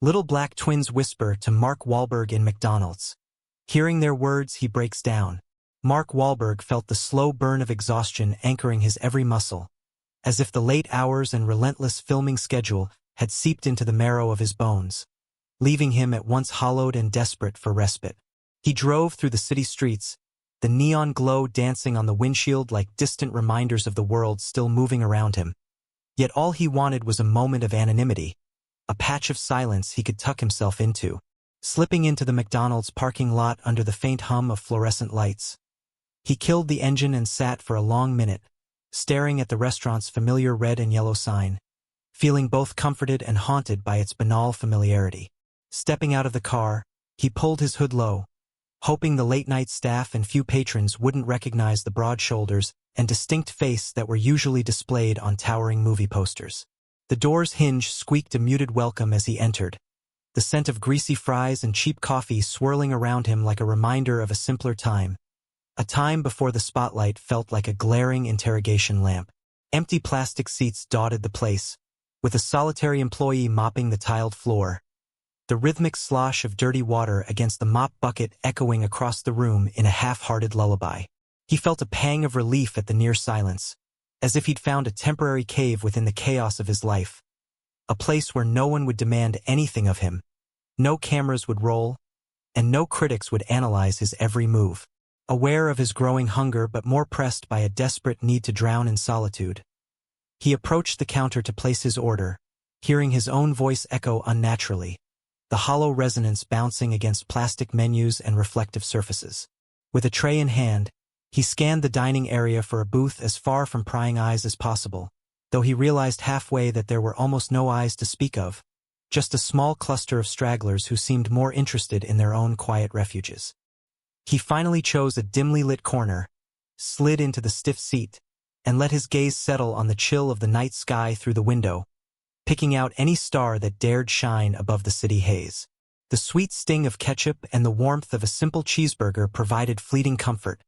Little black twins whisper to Mark Wahlberg in McDonald's. Hearing their words, he breaks down. Mark Wahlberg felt the slow burn of exhaustion anchoring his every muscle, as if the late hours and relentless filming schedule had seeped into the marrow of his bones, leaving him at once hollowed and desperate for respite. He drove through the city streets, the neon glow dancing on the windshield like distant reminders of the world still moving around him. Yet all he wanted was a moment of anonymity, a patch of silence he could tuck himself into. Slipping into the McDonald's parking lot under the faint hum of fluorescent lights, he killed the engine and sat for a long minute, staring at the restaurant's familiar red and yellow sign, feeling both comforted and haunted by its banal familiarity. Stepping out of the car, he pulled his hood low, hoping the late-night staff and few patrons wouldn't recognize the broad shoulders and distinct face that were usually displayed on towering movie posters. The door's hinge squeaked a muted welcome as he entered, the scent of greasy fries and cheap coffee swirling around him like a reminder of a simpler time, a time before the spotlight felt like a glaring interrogation lamp. Empty plastic seats dotted the place, with a solitary employee mopping the tiled floor, the rhythmic slosh of dirty water against the mop bucket echoing across the room in a half-hearted lullaby. He felt a pang of relief at the near silence, as if he'd found a temporary cave within the chaos of his life, a place where no one would demand anything of him, no cameras would roll, and no critics would analyze his every move. Aware of his growing hunger but more pressed by a desperate need to drown in solitude, he approached the counter to place his order, hearing his own voice echo unnaturally, the hollow resonance bouncing against plastic menus and reflective surfaces. With a tray in hand, he scanned the dining area for a booth as far from prying eyes as possible, though he realized halfway that there were almost no eyes to speak of, just a small cluster of stragglers who seemed more interested in their own quiet refuges. He finally chose a dimly lit corner, slid into the stiff seat, and let his gaze settle on the chill of the night sky through the window, picking out any star that dared shine above the city haze. The sweet sting of ketchup and the warmth of a simple cheeseburger provided fleeting comfort,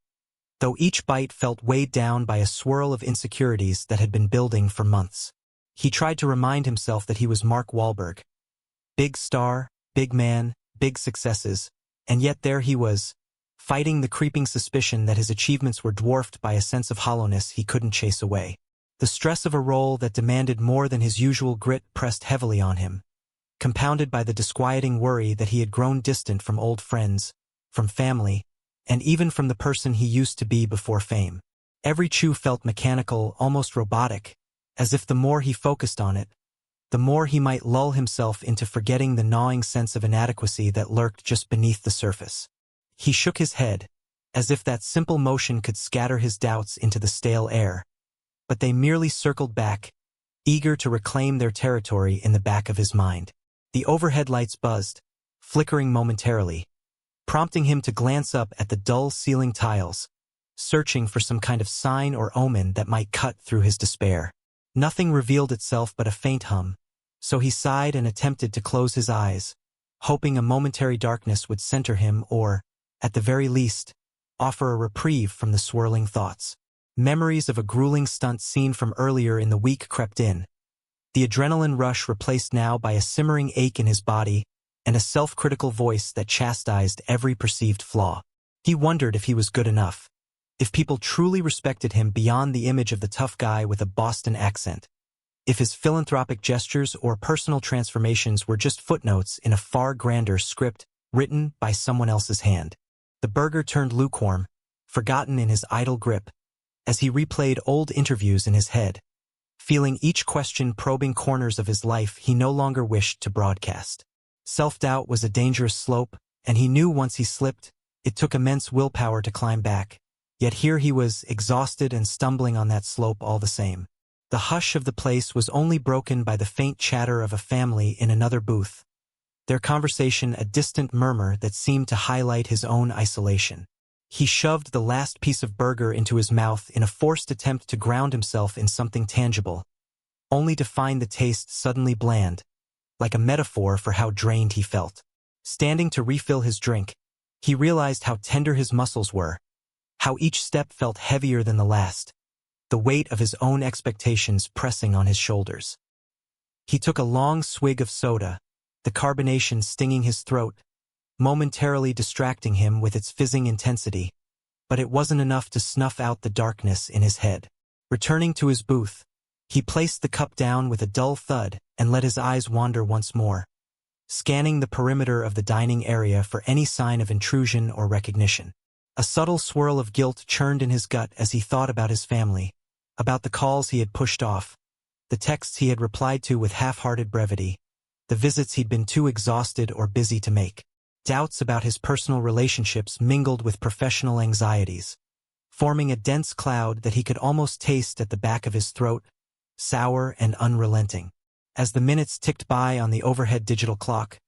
though each bite felt weighed down by a swirl of insecurities that had been building for months. He tried to remind himself that he was Mark Wahlberg. Big star, big man, big successes, and yet there he was, fighting the creeping suspicion that his achievements were dwarfed by a sense of hollowness he couldn't chase away. The stress of a role that demanded more than his usual grit pressed heavily on him, compounded by the disquieting worry that he had grown distant from old friends, from family, and even from the person he used to be before fame. Every chew felt mechanical, almost robotic, as if the more he focused on it, the more he might lull himself into forgetting the gnawing sense of inadequacy that lurked just beneath the surface. He shook his head, as if that simple motion could scatter his doubts into the stale air, but they merely circled back, eager to reclaim their territory in the back of his mind. The overhead lights buzzed, flickering momentarily, prompting him to glance up at the dull ceiling tiles, searching for some kind of sign or omen that might cut through his despair. Nothing revealed itself but a faint hum, so he sighed and attempted to close his eyes, hoping a momentary darkness would center him or, at the very least, offer a reprieve from the swirling thoughts. Memories of a grueling stunt scene from earlier in the week crept in, the adrenaline rush replaced now by a simmering ache in his body and a self-critical voice that chastised every perceived flaw. He wondered if he was good enough, if people truly respected him beyond the image of the tough guy with a Boston accent, if his philanthropic gestures or personal transformations were just footnotes in a far grander script written by someone else's hand. The burger turned lukewarm, forgotten in his idle grip, as he replayed old interviews in his head, feeling each question probing corners of his life he no longer wished to broadcast. Self-doubt was a dangerous slope, and he knew once he slipped, it took immense willpower to climb back. Yet here he was, exhausted and stumbling on that slope all the same. The hush of the place was only broken by the faint chatter of a family in another booth, their conversation a distant murmur that seemed to highlight his own isolation. He shoved the last piece of burger into his mouth in a forced attempt to ground himself in something tangible, only to find the taste suddenly bland, like a metaphor for how drained he felt. Standing to refill his drink, he realized how tender his muscles were, how each step felt heavier than the last, the weight of his own expectations pressing on his shoulders. He took a long swig of soda, the carbonation stinging his throat, momentarily distracting him with its fizzing intensity, but it wasn't enough to snuff out the darkness in his head. Returning to his booth, he placed the cup down with a dull thud and let his eyes wander once more, scanning the perimeter of the dining area for any sign of intrusion or recognition. A subtle swirl of guilt churned in his gut as he thought about his family, about the calls he had pushed off, the texts he had replied to with half-hearted brevity, the visits he'd been too exhausted or busy to make. Doubts about his personal relationships mingled with professional anxieties, forming a dense cloud that he could almost taste at the back of his throat, sour and unrelenting. As the minutes ticked by on the overhead digital clock,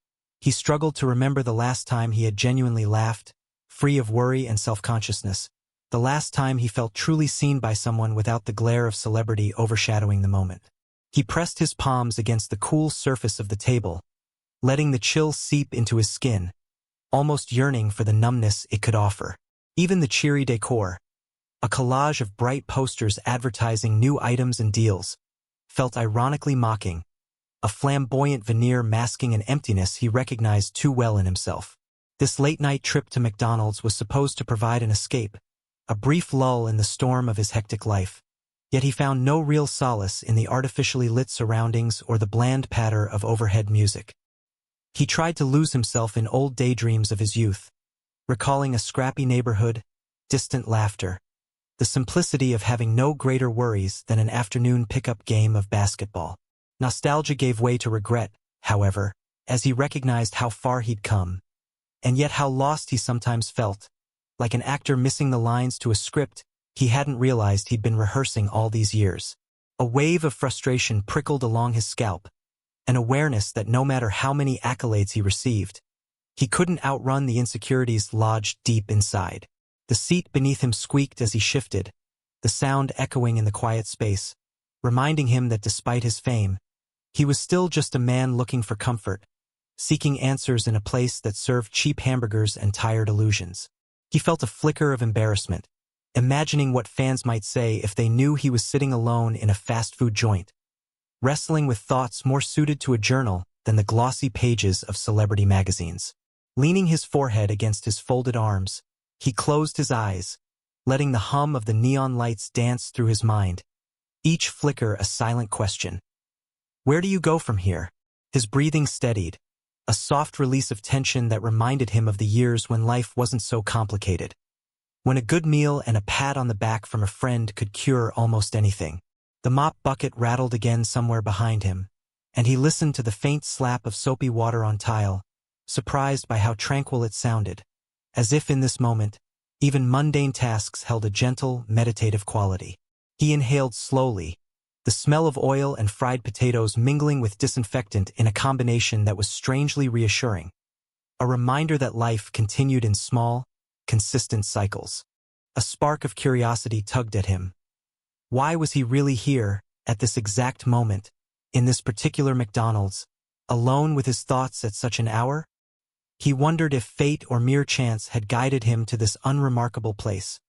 he struggled to remember the last time he had genuinely laughed, free of worry and self-consciousness, the last time he felt truly seen by someone without the glare of celebrity overshadowing the moment. He pressed his palms against the cool surface of the table, letting the chill seep into his skin, almost yearning for the numbness it could offer. Even the cheery decor, a collage of bright posters advertising new items and deals, felt ironically mocking, a flamboyant veneer masking an emptiness he recognized too well in himself. This late-night trip to McDonald's was supposed to provide an escape, a brief lull in the storm of his hectic life. Yet he found no real solace in the artificially lit surroundings or the bland patter of overhead music. He tried to lose himself in old daydreams of his youth, recalling a scrappy neighborhood, distant laughter, the simplicity of having no greater worries than an afternoon pickup game of basketball. Nostalgia gave way to regret, however, as he recognized how far he'd come, and yet how lost he sometimes felt, like an actor missing the lines to a script he hadn't realized he'd been rehearsing all these years. A wave of frustration prickled along his scalp, an awareness that no matter how many accolades he received, he couldn't outrun the insecurities lodged deep inside. The seat beneath him squeaked as he shifted, the sound echoing in the quiet space, reminding him that despite his fame, he was still just a man looking for comfort, seeking answers in a place that served cheap hamburgers and tired illusions. He felt a flicker of embarrassment, imagining what fans might say if they knew he was sitting alone in a fast food joint, wrestling with thoughts more suited to a journal than the glossy pages of celebrity magazines. Leaning his forehead against his folded arms, he closed his eyes, letting the hum of the neon lights dance through his mind, each flicker a silent question. Where do you go from here? His breathing steadied, a soft release of tension that reminded him of the years when life wasn't so complicated, when a good meal and a pat on the back from a friend could cure almost anything. The mop bucket rattled again somewhere behind him, and he listened to the faint slap of soapy water on tile, surprised by how tranquil it sounded, as if in this moment, even mundane tasks held a gentle, meditative quality. He inhaled slowly, the smell of oil and fried potatoes mingling with disinfectant in a combination that was strangely reassuring, a reminder that life continued in small, consistent cycles. A spark of curiosity tugged at him. Why was he really here, at this exact moment, in this particular McDonald's, alone with his thoughts at such an hour? He wondered if fate or mere chance had guided him to this unremarkable place,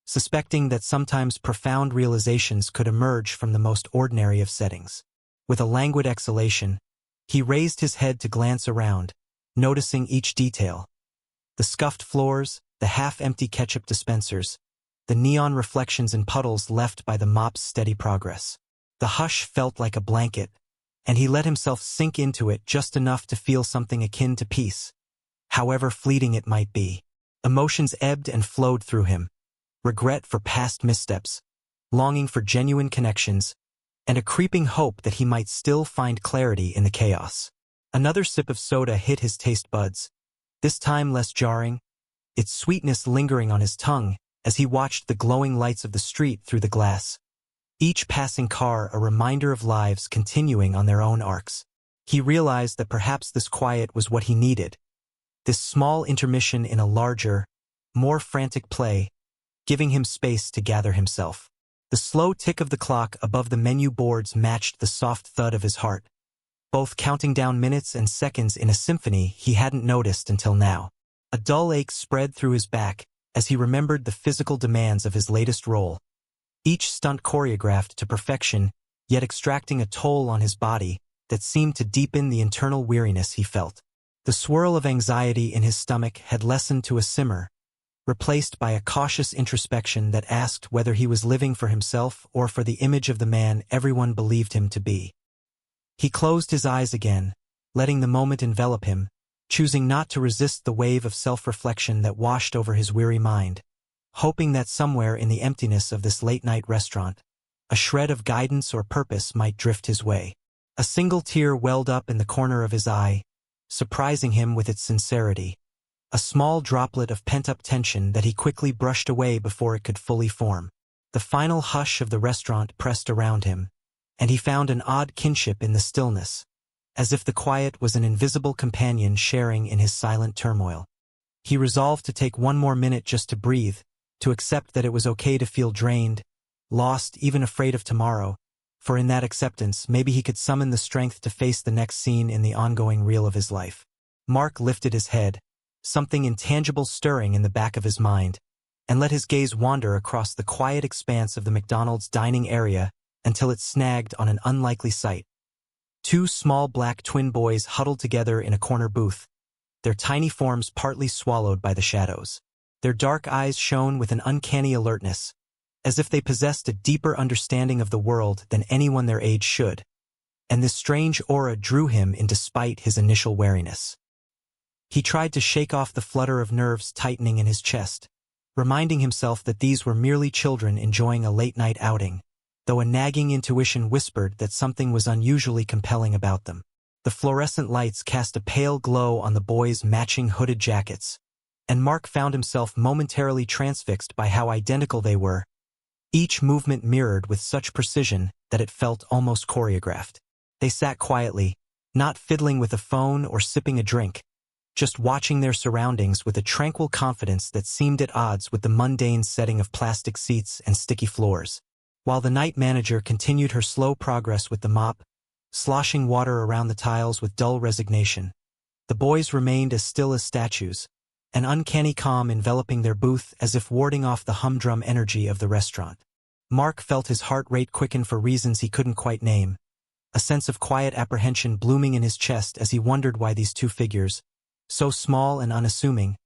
suspecting that sometimes profound realizations could emerge from the most ordinary of settings. With a languid exhalation, he raised his head to glance around, noticing each detail. The scuffed floors, the half-empty ketchup dispensers, the neon reflections in puddles left by the mop's steady progress. The hush felt like a blanket, and he let himself sink into it just enough to feel something akin to peace, however fleeting it might be. Emotions ebbed and flowed through him, regret for past missteps, longing for genuine connections, and a creeping hope that he might still find clarity in the chaos. Another sip of soda hit his taste buds, this time less jarring, its sweetness lingering on his tongue as he watched the glowing lights of the street through the glass. Each passing car a reminder of lives continuing on their own arcs. He realized that perhaps this quiet was what he needed, this small intermission in a larger, more frantic play, giving him space to gather himself. The slow tick of the clock above the menu boards matched the soft thud of his heart, both counting down minutes and seconds in a symphony he hadn't noticed until now. A dull ache spread through his back as he remembered the physical demands of his latest role, each stunt choreographed to perfection, yet extracting a toll on his body that seemed to deepen the internal weariness he felt. The swirl of anxiety in his stomach had lessened to a simmer, replaced by a cautious introspection that asked whether he was living for himself or for the image of the man everyone believed him to be. He closed his eyes again, letting the moment envelop him, choosing not to resist the wave of self-reflection that washed over his weary mind, hoping that somewhere in the emptiness of this late-night restaurant, a shred of guidance or purpose might drift his way. A single tear welled up in the corner of his eye, surprising him with its sincerity, a small droplet of pent-up tension that he quickly brushed away before it could fully form. The final hush of the restaurant pressed around him, and he found an odd kinship in the stillness, as if the quiet was an invisible companion sharing in his silent turmoil. He resolved to take one more minute just to breathe, to accept that it was okay to feel drained, lost, even afraid of tomorrow, for in that acceptance maybe he could summon the strength to face the next scene in the ongoing reel of his life. Mark lifted his head, something intangible stirring in the back of his mind, and let his gaze wander across the quiet expanse of the McDonald's dining area until it snagged on an unlikely sight. Two small black twin boys huddled together in a corner booth, their tiny forms partly swallowed by the shadows. Their dark eyes shone with an uncanny alertness, as if they possessed a deeper understanding of the world than anyone their age should, and this strange aura drew him in despite his initial wariness. He tried to shake off the flutter of nerves tightening in his chest, reminding himself that these were merely children enjoying a late-night outing, though a nagging intuition whispered that something was unusually compelling about them. The fluorescent lights cast a pale glow on the boys' matching hooded jackets, and Mark found himself momentarily transfixed by how identical they were, each movement mirrored with such precision that it felt almost choreographed. They sat quietly, not fiddling with a phone or sipping a drink, just watching their surroundings with a tranquil confidence that seemed at odds with the mundane setting of plastic seats and sticky floors. While the night manager continued her slow progress with the mop, sloshing water around the tiles with dull resignation, the boys remained as still as statues, an uncanny calm enveloping their booth as if warding off the humdrum energy of the restaurant. Mark felt his heart rate quicken for reasons he couldn't quite name, a sense of quiet apprehension blooming in his chest as he wondered why these two figures, so small and unassuming,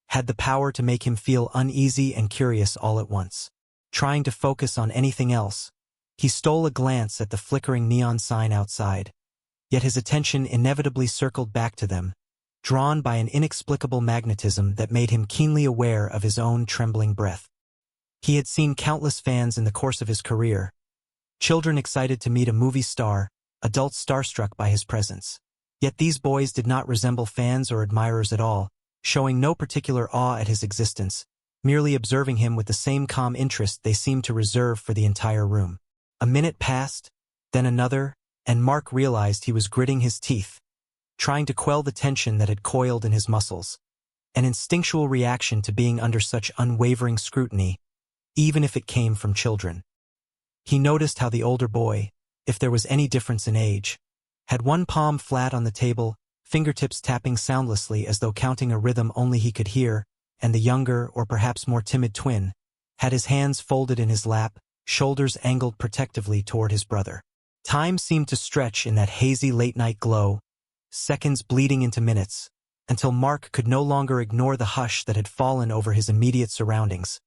had the power to make him feel uneasy and curious all at once. Trying to focus on anything else, he stole a glance at the flickering neon sign outside, yet his attention inevitably circled back to them, drawn by an inexplicable magnetism that made him keenly aware of his own trembling breath. He had seen countless fans in the course of his career, children excited to meet a movie star, adults starstruck by his presence. Yet these boys did not resemble fans or admirers at all, showing no particular awe at his existence, merely observing him with the same calm interest they seemed to reserve for the entire room. A minute passed, then another, and Mark realized he was gritting his teeth, trying to quell the tension that had coiled in his muscles, an instinctual reaction to being under such unwavering scrutiny, even if it came from children. He noticed how the older boy, if there was any difference in age, had one palm flat on the table, fingertips tapping soundlessly as though counting a rhythm only he could hear, and the younger, or perhaps more timid twin, had his hands folded in his lap, shoulders angled protectively toward his brother. Time seemed to stretch in that hazy late-night glow, seconds bleeding into minutes, until Mark could no longer ignore the hush that had fallen over his immediate surroundings,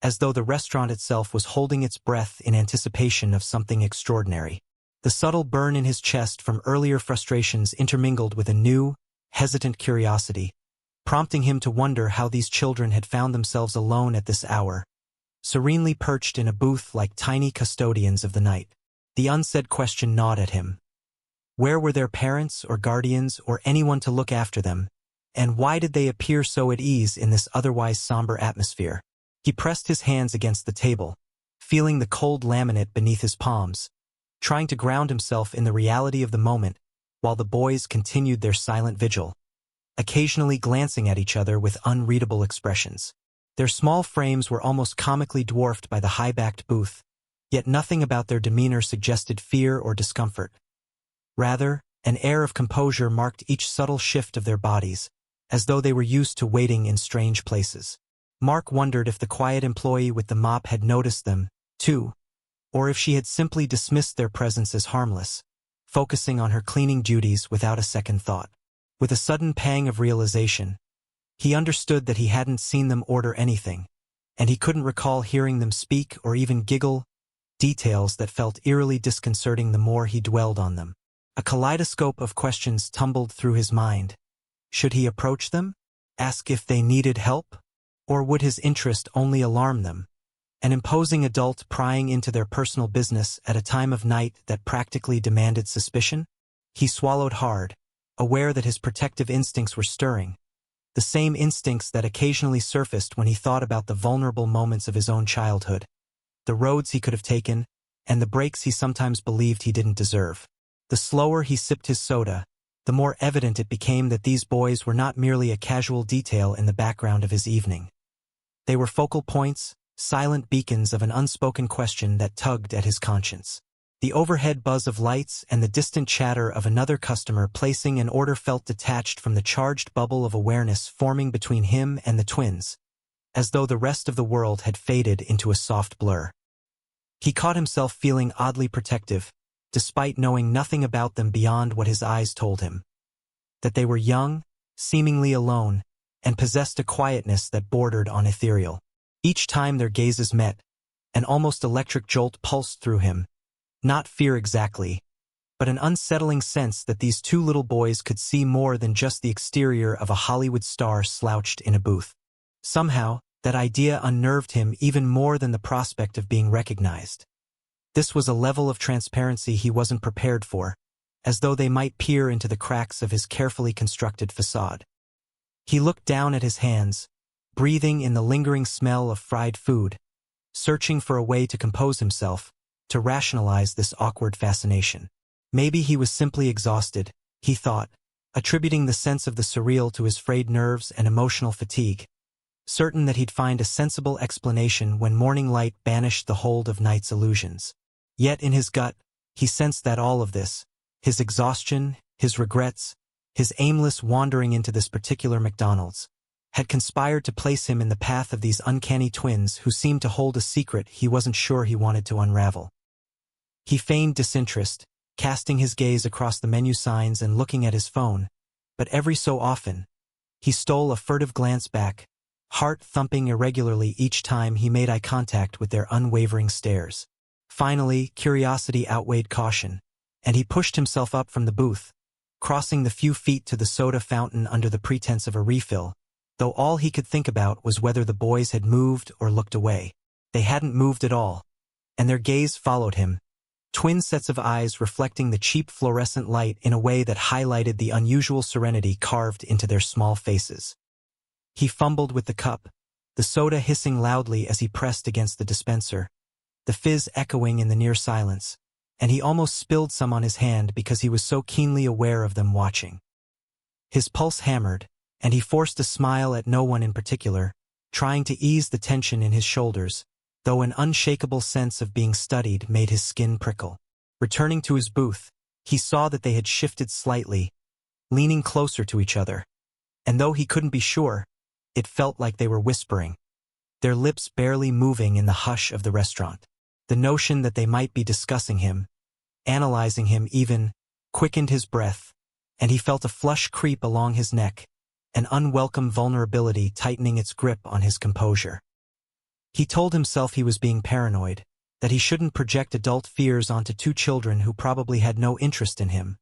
as though the restaurant itself was holding its breath in anticipation of something extraordinary. The subtle burn in his chest from earlier frustrations intermingled with a new, hesitant curiosity, prompting him to wonder how these children had found themselves alone at this hour, serenely perched in a booth like tiny custodians of the night. The unsaid question gnawed at him. Where were their parents or guardians or anyone to look after them, and why did they appear so at ease in this otherwise somber atmosphere? He pressed his hands against the table, feeling the cold laminate beneath his palms, trying to ground himself in the reality of the moment while the boys continued their silent vigil, occasionally glancing at each other with unreadable expressions. Their small frames were almost comically dwarfed by the high-backed booth, yet nothing about their demeanor suggested fear or discomfort. Rather, an air of composure marked each subtle shift of their bodies, as though they were used to waiting in strange places. Mark wondered if the quiet employee with the mop had noticed them, too, or if she had simply dismissed their presence as harmless, focusing on her cleaning duties without a second thought. With a sudden pang of realization, he understood that he hadn't seen them order anything, and he couldn't recall hearing them speak or even giggle, details that felt eerily disconcerting the more he dwelled on them. A kaleidoscope of questions tumbled through his mind. Should he approach them? Ask if they needed help? Or would his interest only alarm them? An imposing adult prying into their personal business at a time of night that practically demanded suspicion? He swallowed hard, aware that his protective instincts were stirring, the same instincts that occasionally surfaced when he thought about the vulnerable moments of his own childhood, the roads he could have taken, and the breaks he sometimes believed he didn't deserve. The slower he sipped his soda, the more evident it became that these boys were not merely a casual detail in the background of his evening. They were focal points, silent beacons of an unspoken question that tugged at his conscience. The overhead buzz of lights and the distant chatter of another customer placing an order felt detached from the charged bubble of awareness forming between him and the twins, as though the rest of the world had faded into a soft blur. He caught himself feeling oddly protective, despite knowing nothing about them beyond what his eyes told him. That they were young, seemingly alone, and possessed a quietness that bordered on ethereal. Each time their gazes met, an almost electric jolt pulsed through him. Not fear exactly, but an unsettling sense that these two little boys could see more than just the exterior of a Hollywood star slouched in a booth. Somehow, that idea unnerved him even more than the prospect of being recognized. This was a level of transparency he wasn't prepared for, as though they might peer into the cracks of his carefully constructed facade. He looked down at his hands, breathing in the lingering smell of fried food, searching for a way to compose himself, to rationalize this awkward fascination. Maybe he was simply exhausted, he thought, attributing the sense of the surreal to his frayed nerves and emotional fatigue, certain that he'd find a sensible explanation when morning light banished the hold of night's illusions. Yet in his gut, he sensed that all of this, his exhaustion, his regrets, his aimless wandering into this particular McDonald's, had conspired to place him in the path of these uncanny twins who seemed to hold a secret he wasn't sure he wanted to unravel. He feigned disinterest, casting his gaze across the menu signs and looking at his phone, but every so often, he stole a furtive glance back, heart thumping irregularly each time he made eye contact with their unwavering stares. Finally, curiosity outweighed caution, and he pushed himself up from the booth, crossing the few feet to the soda fountain under the pretense of a refill, though all he could think about was whether the boys had moved or looked away. They hadn't moved at all, and their gaze followed him, twin sets of eyes reflecting the cheap fluorescent light in a way that highlighted the unusual serenity carved into their small faces. He fumbled with the cup, the soda hissing loudly as he pressed against the dispenser, the fizz echoing in the near silence, and he almost spilled some on his hand because he was so keenly aware of them watching. His pulse hammered, and he forced a smile at no one in particular, trying to ease the tension in his shoulders, though an unshakable sense of being studied made his skin prickle. Returning to his booth, he saw that they had shifted slightly, leaning closer to each other, and though he couldn't be sure, it felt like they were whispering, their lips barely moving in the hush of the restaurant. The notion that they might be discussing him, analyzing him even, quickened his breath, and he felt a flush creep along his neck, an unwelcome vulnerability tightening its grip on his composure. He told himself he was being paranoid, that he shouldn't project adult fears onto two children who probably had no interest in him,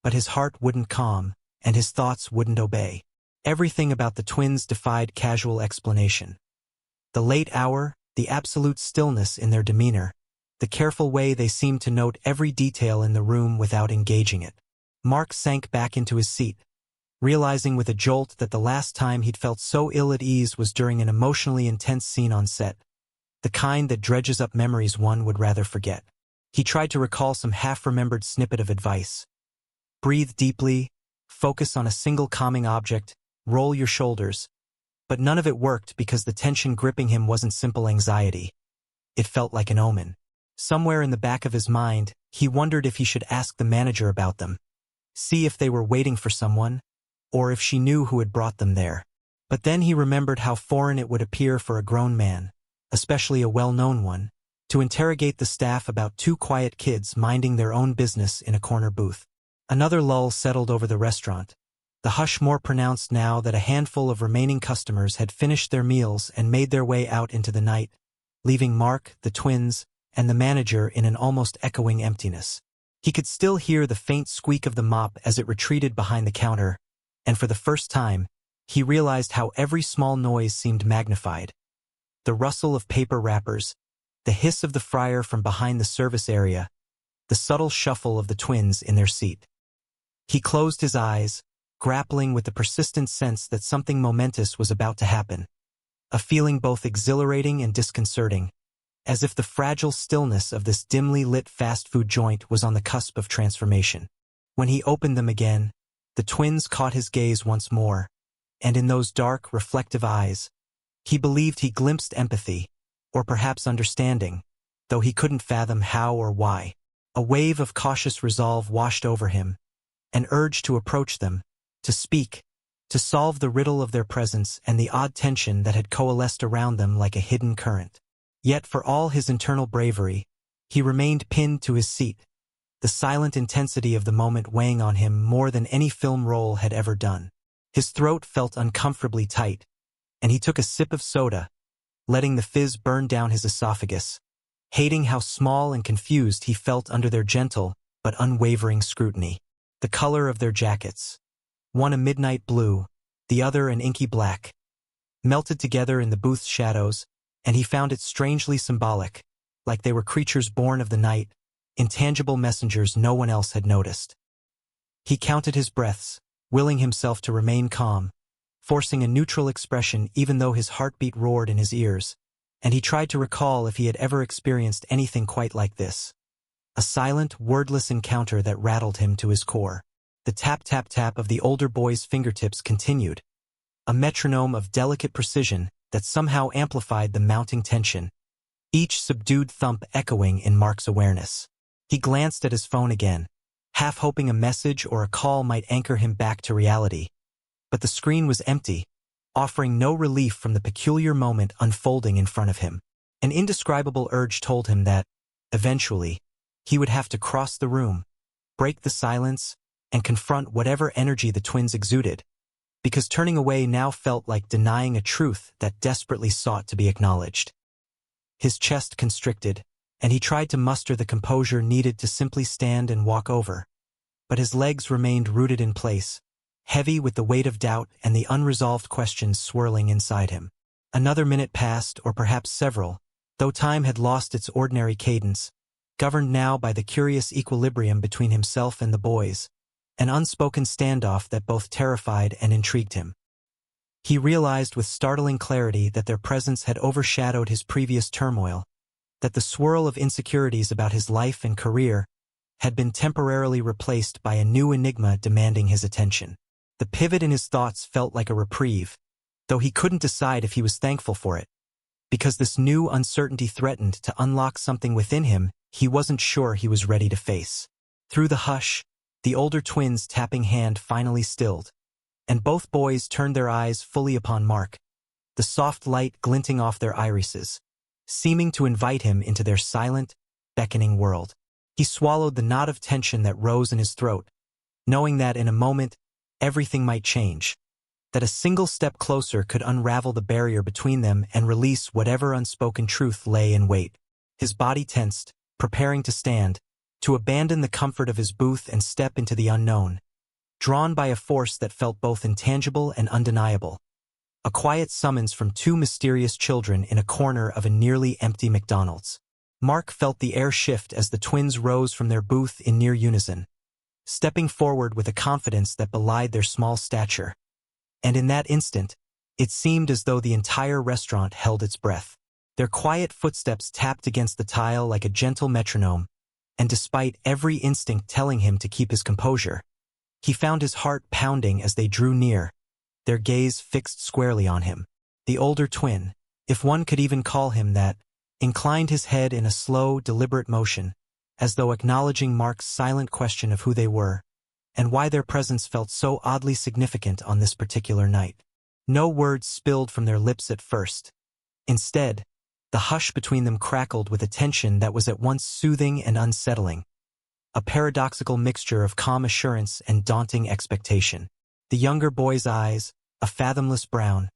but his heart wouldn't calm, and his thoughts wouldn't obey. Everything about the twins defied casual explanation. The late hour, the absolute stillness in their demeanor, the careful way they seemed to note every detail in the room without engaging it. Mark sank back into his seat, realizing with a jolt that the last time he'd felt so ill at ease was during an emotionally intense scene on set, the kind that dredges up memories one would rather forget. He tried to recall some half-remembered snippet of advice. Breathe deeply, focus on a single calming object, roll your shoulders. But none of it worked because the tension gripping him wasn't simple anxiety. It felt like an omen. Somewhere in the back of his mind, he wondered if he should ask the manager about them, see if they were waiting for someone, or if she knew who had brought them there. But then he remembered how foreign it would appear for a grown man, especially a well-known one, to interrogate the staff about two quiet kids minding their own business in a corner booth. Another lull settled over the restaurant, the hush more pronounced now that a handful of remaining customers had finished their meals and made their way out into the night, leaving Mark, the twins, and the manager in an almost echoing emptiness. He could still hear the faint squeak of the mop as it retreated behind the counter, and for the first time, he realized how every small noise seemed magnified. The rustle of paper wrappers, the hiss of the fryer from behind the service area, the subtle shuffle of the twins in their seat. He closed his eyes, grappling with the persistent sense that something momentous was about to happen, a feeling both exhilarating and disconcerting, as if the fragile stillness of this dimly lit fast food joint was on the cusp of transformation. When he opened them again, the twins caught his gaze once more, and in those dark, reflective eyes, he believed he glimpsed empathy, or perhaps understanding, though he couldn't fathom how or why. A wave of cautious resolve washed over him, an urge to approach them, to speak, to solve the riddle of their presence and the odd tension that had coalesced around them like a hidden current. Yet for all his internal bravery, he remained pinned to his seat, the silent intensity of the moment weighing on him more than any film role had ever done. His throat felt uncomfortably tight, and he took a sip of soda, letting the fizz burn down his esophagus, hating how small and confused he felt under their gentle but unwavering scrutiny. The color of their jackets, one a midnight blue, the other an inky black, melted together in the booth's shadows, and he found it strangely symbolic, like they were creatures born of the night, intangible messengers no one else had noticed. He counted his breaths, willing himself to remain calm, forcing a neutral expression even though his heartbeat roared in his ears, and he tried to recall if he had ever experienced anything quite like this. A silent, wordless encounter that rattled him to his core. The tap-tap-tap of the older boy's fingertips continued, a metronome of delicate precision that somehow amplified the mounting tension, each subdued thump echoing in Mark's awareness. He glanced at his phone again, half hoping a message or a call might anchor him back to reality. But the screen was empty, offering no relief from the peculiar moment unfolding in front of him. An indescribable urge told him that, eventually, he would have to cross the room, break the silence, and confront whatever energy the twins exuded, because turning away now felt like denying a truth that desperately sought to be acknowledged. His chest constricted, and he tried to muster the composure needed to simply stand and walk over. But his legs remained rooted in place, heavy with the weight of doubt and the unresolved questions swirling inside him. Another minute passed, or perhaps several, though time had lost its ordinary cadence, governed now by the curious equilibrium between himself and the boys, an unspoken standoff that both terrified and intrigued him. He realized with startling clarity that their presence had overshadowed his previous turmoil, that the swirl of insecurities about his life and career had been temporarily replaced by a new enigma demanding his attention. The pivot in his thoughts felt like a reprieve, though he couldn't decide if he was thankful for it, because this new uncertainty threatened to unlock something within him he wasn't sure he was ready to face. Through the hush, the older twins' tapping hand finally stilled, and both boys turned their eyes fully upon Mark, the soft light glinting off their irises, seeming to invite him into their silent, beckoning world. He swallowed the knot of tension that rose in his throat, knowing that in a moment, everything might change, that a single step closer could unravel the barrier between them and release whatever unspoken truth lay in wait. His body tensed, preparing to stand, to abandon the comfort of his booth and step into the unknown, drawn by a force that felt both intangible and undeniable. A quiet summons from two mysterious children in a corner of a nearly empty McDonald's. Mark felt the air shift as the twins rose from their booth in near unison, stepping forward with a confidence that belied their small stature. And in that instant, it seemed as though the entire restaurant held its breath. Their quiet footsteps tapped against the tile like a gentle metronome, and despite every instinct telling him to keep his composure, he found his heart pounding as they drew near, their gaze fixed squarely on him. The older twin, if one could even call him that, inclined his head in a slow, deliberate motion, as though acknowledging Mark's silent question of who they were, and why their presence felt so oddly significant on this particular night. No words spilled from their lips at first. Instead, the The hush between them crackled with a tension that was at once soothing and unsettling, a paradoxical mixture of calm assurance and daunting expectation. The younger boy's eyes, a fathomless brown,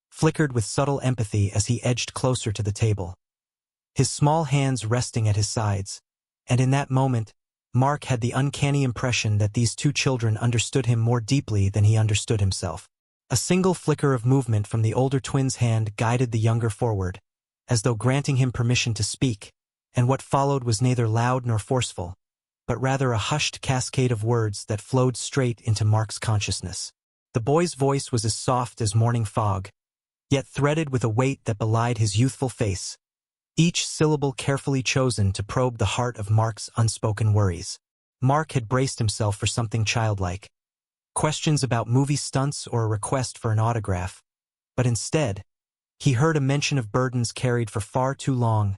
flickered with subtle empathy as he edged closer to the table, his small hands resting at his sides, and in that moment, Mark had the uncanny impression that these two children understood him more deeply than he understood himself. A single flicker of movement from the older twin's hand guided the younger forward, as though granting him permission to speak, and what followed was neither loud nor forceful, but rather a hushed cascade of words that flowed straight into Mark's consciousness. The boy's voice was as soft as morning fog, yet threaded with a weight that belied his youthful face, each syllable carefully chosen to probe the heart of Mark's unspoken worries. Mark had braced himself for something childlike, questions about movie stunts or a request for an autograph, but instead, he heard a mention of burdens carried for far too long,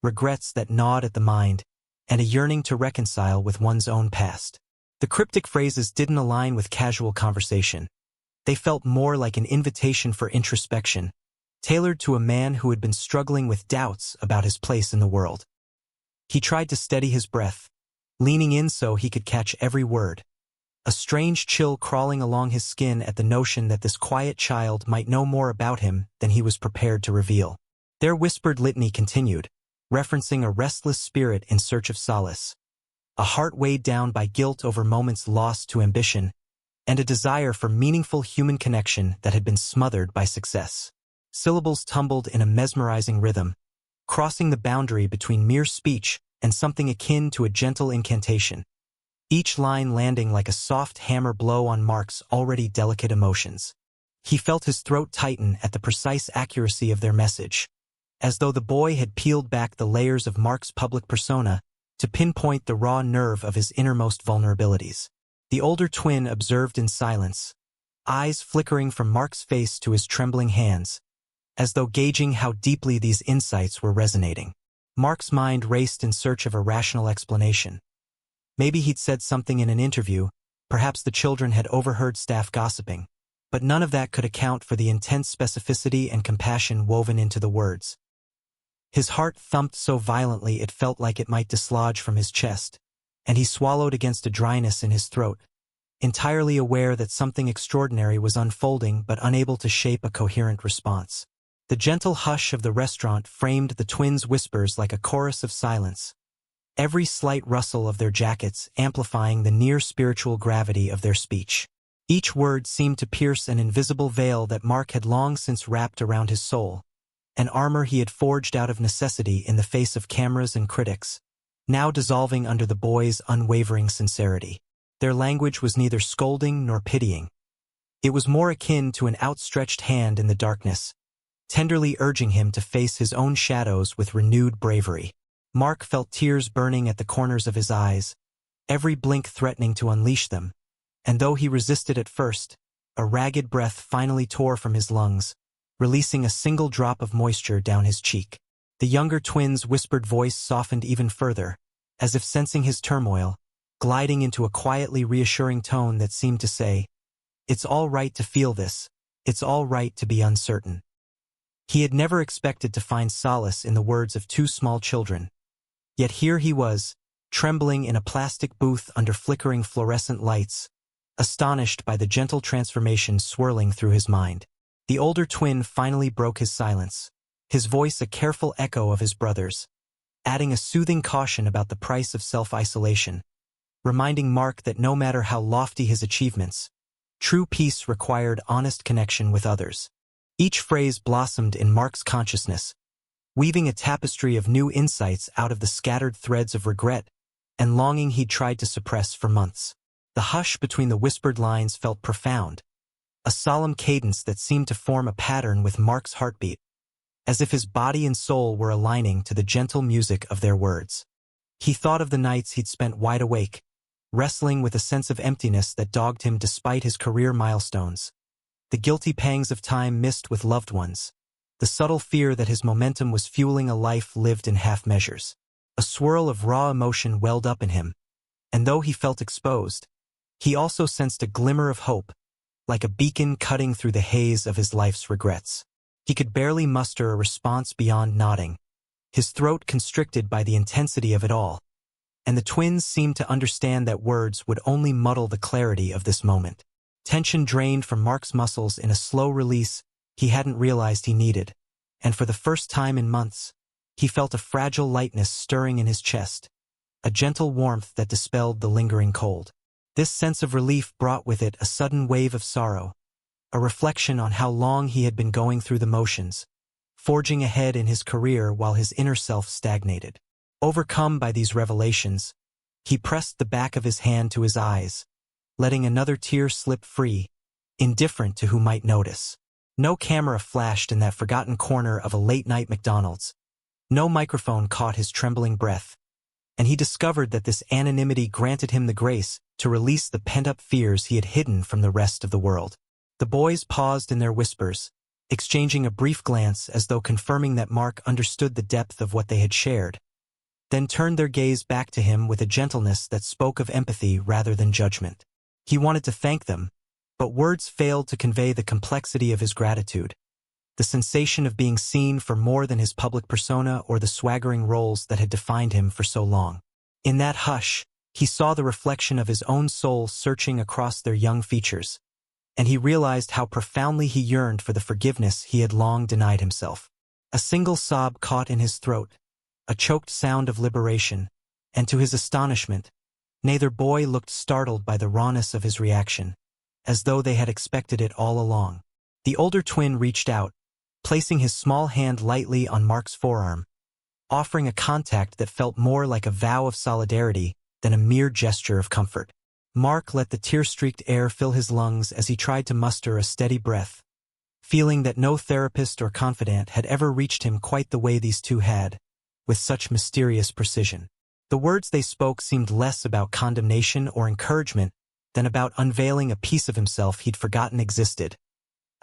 regrets that gnawed at the mind, and a yearning to reconcile with one's own past. The cryptic phrases didn't align with casual conversation. They felt more like an invitation for introspection, tailored to a man who had been struggling with doubts about his place in the world. He tried to steady his breath, leaning in so he could catch every word, a strange chill crawling along his skin at the notion that this quiet child might know more about him than he was prepared to reveal. Their whispered litany continued, referencing a restless spirit in search of solace, a heart weighed down by guilt over moments lost to ambition, and a desire for meaningful human connection that had been smothered by success. Syllables tumbled in a mesmerizing rhythm, crossing the boundary between mere speech and something akin to a gentle incantation, each line landing like a soft hammer blow on Mark's already delicate emotions. He felt his throat tighten at the precise accuracy of their message, as though the boy had peeled back the layers of Mark's public persona to pinpoint the raw nerve of his innermost vulnerabilities. The older twin observed in silence, eyes flickering from Mark's face to his trembling hands, as though gauging how deeply these insights were resonating. Mark's mind raced in search of a rational explanation. Maybe he'd said something in an interview, perhaps the children had overheard staff gossiping, but none of that could account for the intense specificity and compassion woven into the words. His heart thumped so violently it felt like it might dislodge from his chest, and he swallowed against a dryness in his throat, entirely aware that something extraordinary was unfolding but unable to shape a coherent response. The gentle hush of the restaurant framed the twins' whispers like a chorus of silence, every slight rustle of their jackets amplifying the near-spiritual gravity of their speech. Each word seemed to pierce an invisible veil that Mark had long since wrapped around his soul, an armor he had forged out of necessity in the face of cameras and critics, now dissolving under the boy's unwavering sincerity. Their language was neither scolding nor pitying. It was more akin to an outstretched hand in the darkness, tenderly urging him to face his own shadows with renewed bravery. Mark felt tears burning at the corners of his eyes, every blink threatening to unleash them, and though he resisted at first, a ragged breath finally tore from his lungs, releasing a single drop of moisture down his cheek. The younger twin's whispered voice softened even further, as if sensing his turmoil, gliding into a quietly reassuring tone that seemed to say, "It's all right to feel this. It's all right to be uncertain." He had never expected to find solace in the words of two small children. Yet here he was, trembling in a plastic booth under flickering fluorescent lights, astonished by the gentle transformation swirling through his mind. The older twin finally broke his silence, his voice a careful echo of his brother's, adding a soothing caution about the price of self-isolation, reminding Mark that no matter how lofty his achievements, true peace required honest connection with others. Each phrase blossomed in Mark's consciousness, weaving a tapestry of new insights out of the scattered threads of regret and longing he'd tried to suppress for months. The hush between the whispered lines felt profound, a solemn cadence that seemed to form a pattern with Mark's heartbeat, as if his body and soul were aligning to the gentle music of their words. He thought of the nights he'd spent wide awake, wrestling with a sense of emptiness that dogged him despite his career milestones, the guilty pangs of time missed with loved ones, the subtle fear that his momentum was fueling a life lived in half measures. A swirl of raw emotion welled up in him, and though he felt exposed, he also sensed a glimmer of hope, like a beacon cutting through the haze of his life's regrets. He could barely muster a response beyond nodding, his throat constricted by the intensity of it all, and the twins seemed to understand that words would only muddle the clarity of this moment. Tension drained from Mark's muscles in a slow release he hadn't realized he needed, and for the first time in months, he felt a fragile lightness stirring in his chest, a gentle warmth that dispelled the lingering cold. This sense of relief brought with it a sudden wave of sorrow, a reflection on how long he had been going through the motions, forging ahead in his career while his inner self stagnated. Overcome by these revelations, he pressed the back of his hand to his eyes, letting another tear slip free, indifferent to who might notice. No camera flashed in that forgotten corner of a late-night McDonald's. No microphone caught his trembling breath, and he discovered that this anonymity granted him the grace to release the pent-up fears he had hidden from the rest of the world. The boys paused in their whispers, exchanging a brief glance as though confirming that Mark understood the depth of what they had shared, then turned their gaze back to him with a gentleness that spoke of empathy rather than judgment. He wanted to thank them, but words failed to convey the complexity of his gratitude, the sensation of being seen for more than his public persona or the swaggering roles that had defined him for so long. In that hush, he saw the reflection of his own soul searching across their young features, and he realized how profoundly he yearned for the forgiveness he had long denied himself. A single sob caught in his throat, a choked sound of liberation, and to his astonishment, neither boy looked startled by the rawness of his reaction, as though they had expected it all along. The older twin reached out, placing his small hand lightly on Mark's forearm, offering a contact that felt more like a vow of solidarity than a mere gesture of comfort. Mark let the tear-streaked air fill his lungs as he tried to muster a steady breath, feeling that no therapist or confidant had ever reached him quite the way these two had, with such mysterious precision. The words they spoke seemed less about condemnation or encouragement than about unveiling a piece of himself he'd forgotten existed,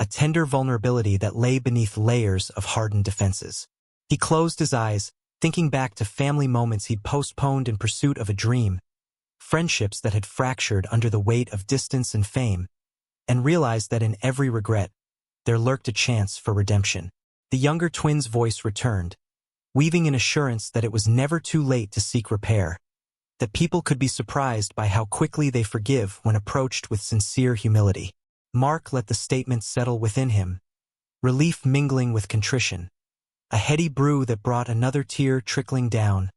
a tender vulnerability that lay beneath layers of hardened defenses. He closed his eyes, thinking back to family moments he'd postponed in pursuit of a dream, friendships that had fractured under the weight of distance and fame, and realized that in every regret, there lurked a chance for redemption. The younger twin's voice returned, weaving an assurance that it was never too late to seek repair, that people could be surprised by how quickly they forgive when approached with sincere humility. Mark let the statement settle within him, relief mingling with contrition, a heady brew that brought another tear trickling down,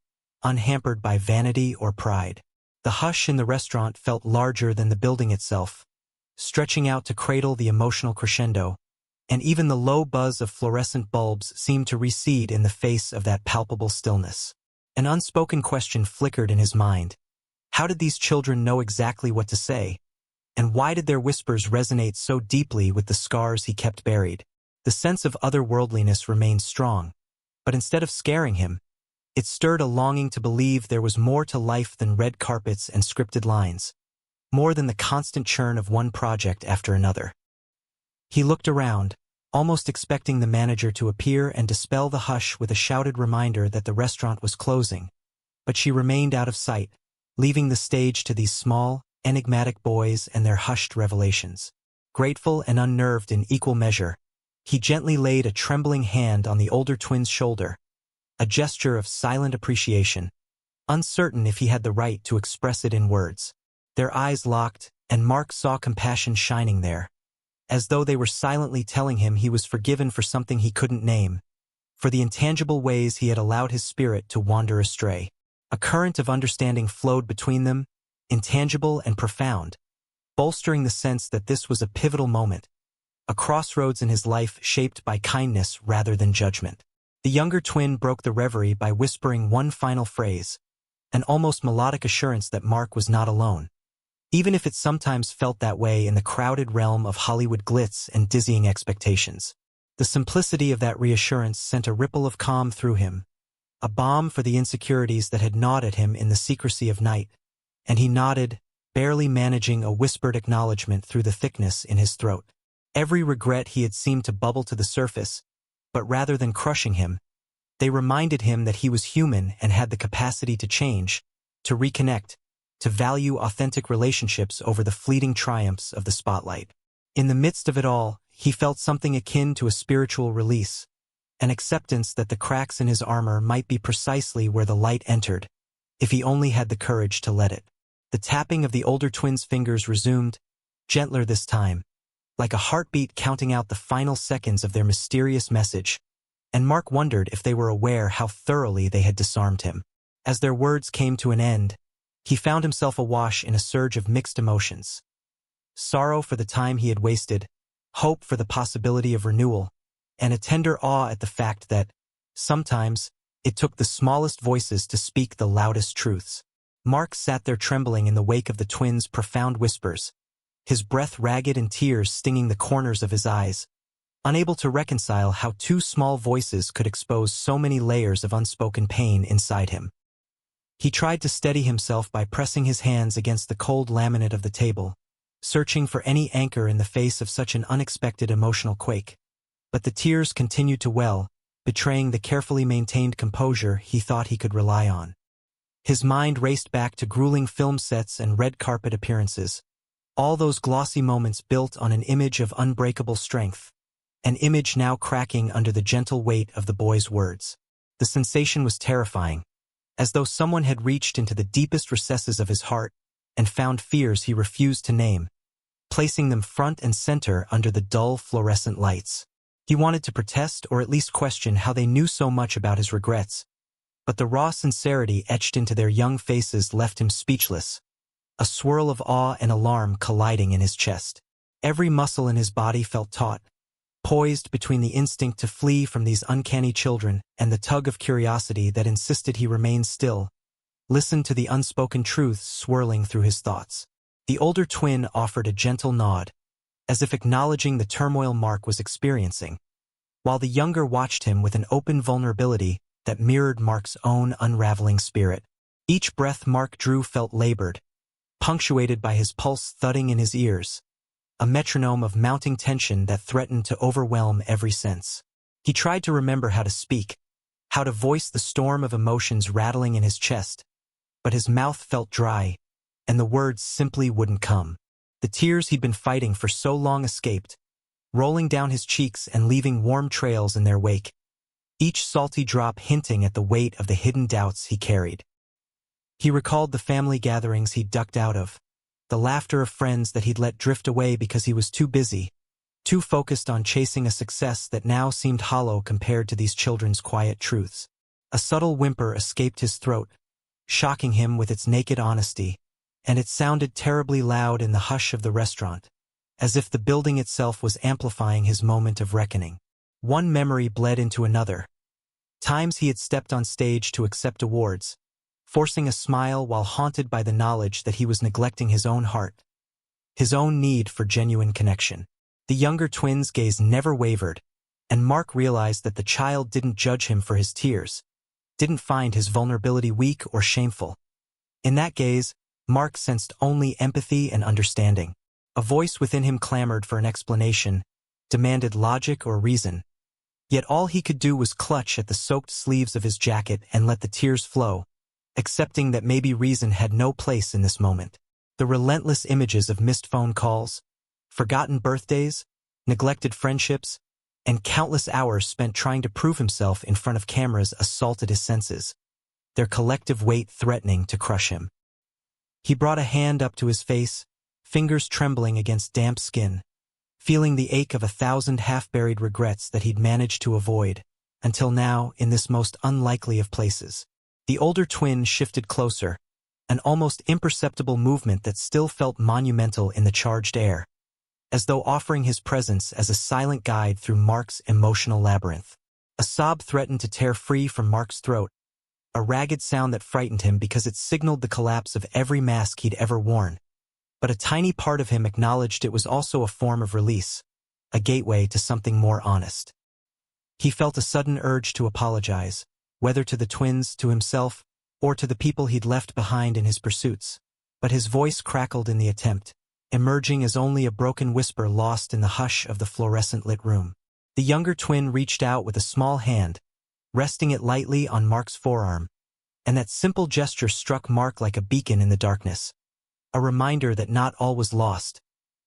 unhampered by vanity or pride. The hush in the restaurant felt larger than the building itself, stretching out to cradle the emotional crescendo, and even the low buzz of fluorescent bulbs seemed to recede in the face of that palpable stillness. An unspoken question flickered in his mind. How did these children know exactly what to say? And why did their whispers resonate so deeply with the scars he kept buried? The sense of otherworldliness remained strong, but instead of scaring him, it stirred a longing to believe there was more to life than red carpets and scripted lines, more than the constant churn of one project after another. He looked around, almost expecting the manager to appear and dispel the hush with a shouted reminder that the restaurant was closing, but she remained out of sight, leaving the stage to these small, enigmatic boys and their hushed revelations. Grateful and unnerved in equal measure, he gently laid a trembling hand on the older twin's shoulder, a gesture of silent appreciation, uncertain if he had the right to express it in words. Their eyes locked, and Mark saw compassion shining there, as though they were silently telling him he was forgiven for something he couldn't name, for the intangible ways he had allowed his spirit to wander astray. A current of understanding flowed between them, intangible and profound, bolstering the sense that this was a pivotal moment, a crossroads in his life shaped by kindness rather than judgment. The younger twin broke the reverie by whispering one final phrase, an almost melodic assurance that Mark was not alone, even if it sometimes felt that way in the crowded realm of Hollywood glitz and dizzying expectations. The simplicity of that reassurance sent a ripple of calm through him, a balm for the insecurities that had gnawed at him in the secrecy of night, and he nodded, barely managing a whispered acknowledgement through the thickness in his throat. Every regret he had seemed to bubble to the surface, but rather than crushing him, they reminded him that he was human and had the capacity to change, to reconnect, to value authentic relationships over the fleeting triumphs of the spotlight. In the midst of it all, he felt something akin to a spiritual release, an acceptance that the cracks in his armor might be precisely where the light entered, if he only had the courage to let it. The tapping of the older twins' fingers resumed, gentler this time, like a heartbeat counting out the final seconds of their mysterious message, and Mark wondered if they were aware how thoroughly they had disarmed him. As their words came to an end, he found himself awash in a surge of mixed emotions. Sorrow for the time he had wasted, hope for the possibility of renewal, and a tender awe at the fact that, sometimes, it took the smallest voices to speak the loudest truths. Mark sat there trembling in the wake of the twins' profound whispers, his breath ragged and tears stinging the corners of his eyes, unable to reconcile how two small voices could expose so many layers of unspoken pain inside him. He tried to steady himself by pressing his hands against the cold laminate of the table, searching for any anchor in the face of such an unexpected emotional quake. But the tears continued to well, betraying the carefully maintained composure he thought he could rely on. His mind raced back to grueling film sets and red carpet appearances, all those glossy moments built on an image of unbreakable strength, an image now cracking under the gentle weight of the boy's words. The sensation was terrifying, as though someone had reached into the deepest recesses of his heart and found fears he refused to name, placing them front and center under the dull fluorescent lights. He wanted to protest or at least question how they knew so much about his regrets, but the raw sincerity etched into their young faces left him speechless, a swirl of awe and alarm colliding in his chest. Every muscle in his body felt taut, poised between the instinct to flee from these uncanny children and the tug of curiosity that insisted he remain still, listen to the unspoken truths swirling through his thoughts. The older twin offered a gentle nod, as if acknowledging the turmoil Mark was experiencing, while the younger watched him with an open vulnerability that mirrored Mark's own unraveling spirit. Each breath Mark drew felt labored, punctuated by his pulse thudding in his ears, a metronome of mounting tension that threatened to overwhelm every sense. He tried to remember how to speak, how to voice the storm of emotions rattling in his chest, but his mouth felt dry, and the words simply wouldn't come. The tears he'd been fighting for so long escaped, rolling down his cheeks and leaving warm trails in their wake, each salty drop hinting at the weight of the hidden doubts he carried. He recalled the family gatherings he'd ducked out of, the laughter of friends that he'd let drift away because he was too busy, too focused on chasing a success that now seemed hollow compared to these children's quiet truths. A subtle whimper escaped his throat, shocking him with its naked honesty, and it sounded terribly loud in the hush of the restaurant, as if the building itself was amplifying his moment of reckoning. One memory bled into another. Times he had stepped on stage to accept awards, forcing a smile while haunted by the knowledge that he was neglecting his own heart, his own need for genuine connection. The younger twins' gaze never wavered, and Mark realized that the child didn't judge him for his tears, didn't find his vulnerability weak or shameful. In that gaze, Mark sensed only empathy and understanding. A voice within him clamored for an explanation, demanded logic or reason. Yet all he could do was clutch at the soaked sleeves of his jacket and let the tears flow, accepting that maybe reason had no place in this moment. The relentless images of missed phone calls, forgotten birthdays, neglected friendships, and countless hours spent trying to prove himself in front of cameras assaulted his senses, their collective weight threatening to crush him. He brought a hand up to his face, fingers trembling against damp skin, feeling the ache of 1,000 half-buried regrets that he'd managed to avoid, until now in this most unlikely of places. The older twin shifted closer, an almost imperceptible movement that still felt monumental in the charged air, as though offering his presence as a silent guide through Mark's emotional labyrinth. A sob threatened to tear free from Mark's throat, a ragged sound that frightened him because it signaled the collapse of every mask he'd ever worn. But a tiny part of him acknowledged it was also a form of release, a gateway to something more honest. He felt a sudden urge to apologize, whether to the twins, to himself, or to the people he'd left behind in his pursuits. But his voice crackled in the attempt, emerging as only a broken whisper lost in the hush of the fluorescent-lit room. The younger twin reached out with a small hand, resting it lightly on Mark's forearm, and that simple gesture struck Mark like a beacon in the darkness, a reminder that not all was lost,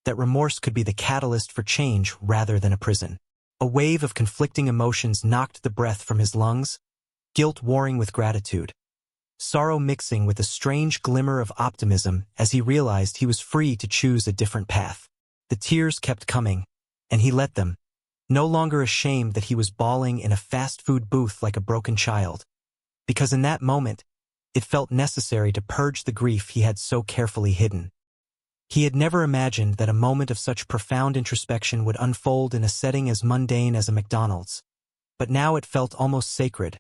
that remorse could be the catalyst for change rather than a prison. A wave of conflicting emotions knocked the breath from his lungs, guilt warring with gratitude, sorrow mixing with a strange glimmer of optimism as he realized he was free to choose a different path. The tears kept coming, and he let them, no longer ashamed that he was bawling in a fast food booth like a broken child, because in that moment, it felt necessary to purge the grief he had so carefully hidden. He had never imagined that a moment of such profound introspection would unfold in a setting as mundane as a McDonald's, but now it felt almost sacred,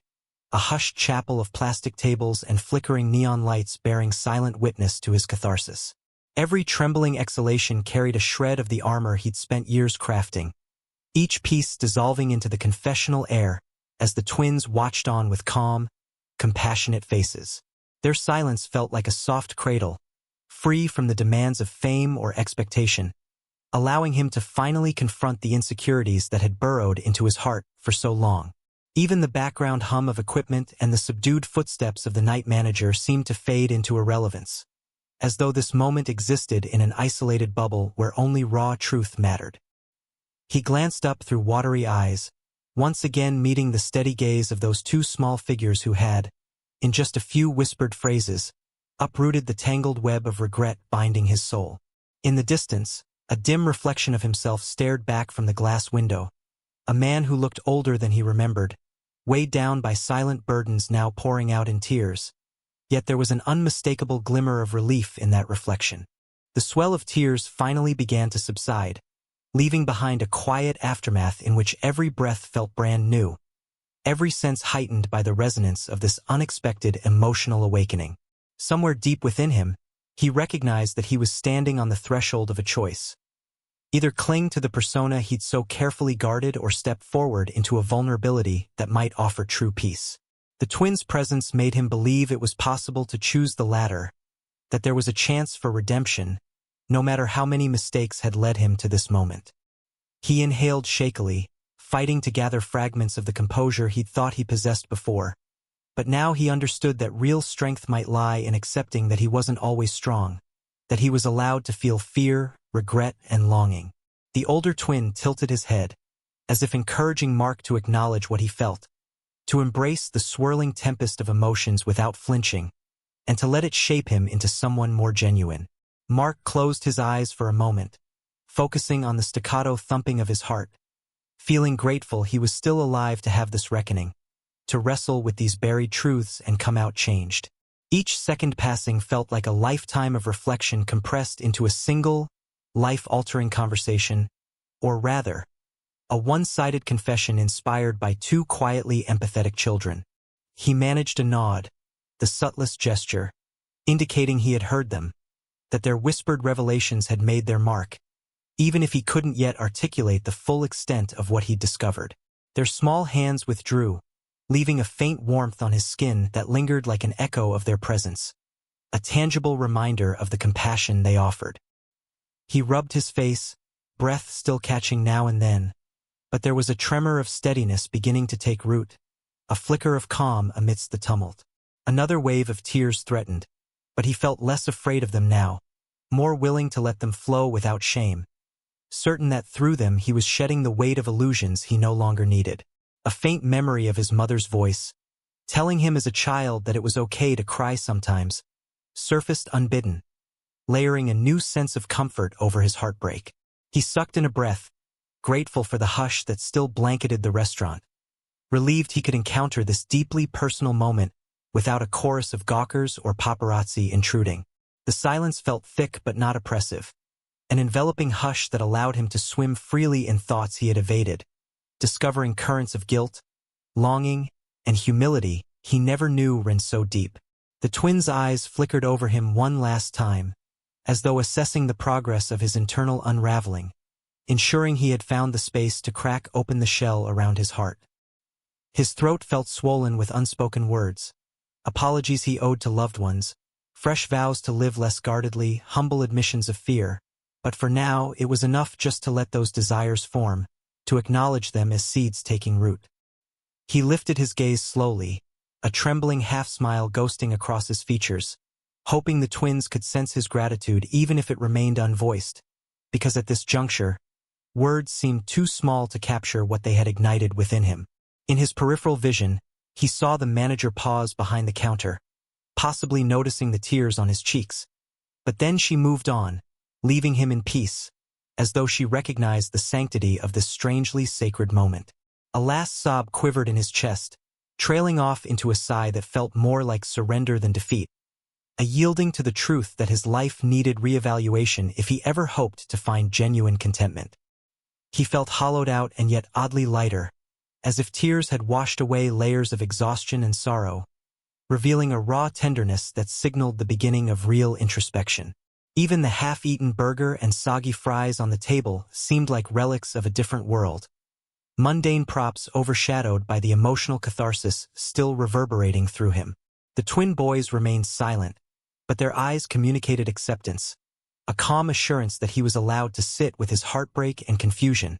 a hushed chapel of plastic tables and flickering neon lights bearing silent witness to his catharsis. Every trembling exhalation carried a shred of the armor he'd spent years crafting, each piece dissolving into the confessional air as the twins watched on with calm, compassionate faces. Their silence felt like a soft cradle, free from the demands of fame or expectation, allowing him to finally confront the insecurities that had burrowed into his heart for so long. Even the background hum of equipment and the subdued footsteps of the night manager seemed to fade into irrelevance, as though this moment existed in an isolated bubble where only raw truth mattered. He glanced up through watery eyes, once again meeting the steady gaze of those two small figures who had, in just a few whispered phrases, uprooted the tangled web of regret binding his soul. In the distance, a dim reflection of himself stared back from the glass window, a man who looked older than he remembered, weighed down by silent burdens now pouring out in tears. Yet there was an unmistakable glimmer of relief in that reflection. The swell of tears finally began to subside, leaving behind a quiet aftermath in which every breath felt brand new, every sense heightened by the resonance of this unexpected emotional awakening. Somewhere deep within him, he recognized that he was standing on the threshold of a choice. Either cling to the persona he'd so carefully guarded or step forward into a vulnerability that might offer true peace. The twins' presence made him believe it was possible to choose the latter, that there was a chance for redemption, no matter how many mistakes had led him to this moment. He inhaled shakily, fighting to gather fragments of the composure he'd thought he possessed before. But now he understood that real strength might lie in accepting that he wasn't always strong, that he was allowed to feel fear, regret, and longing. The older twin tilted his head, as if encouraging Mark to acknowledge what he felt, to embrace the swirling tempest of emotions without flinching, and to let it shape him into someone more genuine. Mark closed his eyes for a moment, focusing on the staccato thumping of his heart, feeling grateful he was still alive to have this reckoning, to wrestle with these buried truths and come out changed. Each second passing felt like a lifetime of reflection compressed into a single, life-altering conversation, or rather, a one-sided confession inspired by two quietly empathetic children. He managed a nod, the subtlest gesture, indicating he had heard them, that their whispered revelations had made their mark, even if he couldn't yet articulate the full extent of what he'd discovered. Their small hands withdrew, leaving a faint warmth on his skin that lingered like an echo of their presence, a tangible reminder of the compassion they offered. He rubbed his face, breath still catching now and then, but there was a tremor of steadiness beginning to take root, a flicker of calm amidst the tumult. Another wave of tears threatened, but he felt less afraid of them now, more willing to let them flow without shame, certain that through them he was shedding the weight of illusions he no longer needed. A faint memory of his mother's voice, telling him as a child that it was okay to cry sometimes, surfaced unbidden, layering a new sense of comfort over his heartbreak. He sucked in a breath, grateful for the hush that still blanketed the restaurant, relieved he could encounter this deeply personal moment without a chorus of gawkers or paparazzi intruding. The silence felt thick but not oppressive, an enveloping hush that allowed him to swim freely in thoughts he had evaded, discovering currents of guilt, longing, and humility he never knew ran so deep. The twins' eyes flickered over him one last time, as though assessing the progress of his internal unraveling, ensuring he had found the space to crack open the shell around his heart. His throat felt swollen with unspoken words, apologies he owed to loved ones, fresh vows to live less guardedly, humble admissions of fear, but for now it was enough just to let those desires form, to acknowledge them as seeds taking root. He lifted his gaze slowly, a trembling half-smile ghosting across his features, hoping the twins could sense his gratitude even if it remained unvoiced. because at this juncture, words seemed too small to capture what they had ignited within him. In his peripheral vision, he saw the manager pause behind the counter, possibly noticing the tears on his cheeks. But then she moved on, leaving him in peace, as though she recognized the sanctity of this strangely sacred moment. A last sob quivered in his chest, trailing off into a sigh that felt more like surrender than defeat, a yielding to the truth that his life needed reevaluation if he ever hoped to find genuine contentment. He felt hollowed out and yet oddly lighter, as if tears had washed away layers of exhaustion and sorrow, revealing a raw tenderness that signaled the beginning of real introspection. Even the half-eaten burger and soggy fries on the table seemed like relics of a different world, mundane props overshadowed by the emotional catharsis still reverberating through him. The twin boys remained silent, but their eyes communicated acceptance, a calm assurance that he was allowed to sit with his heartbreak and confusion,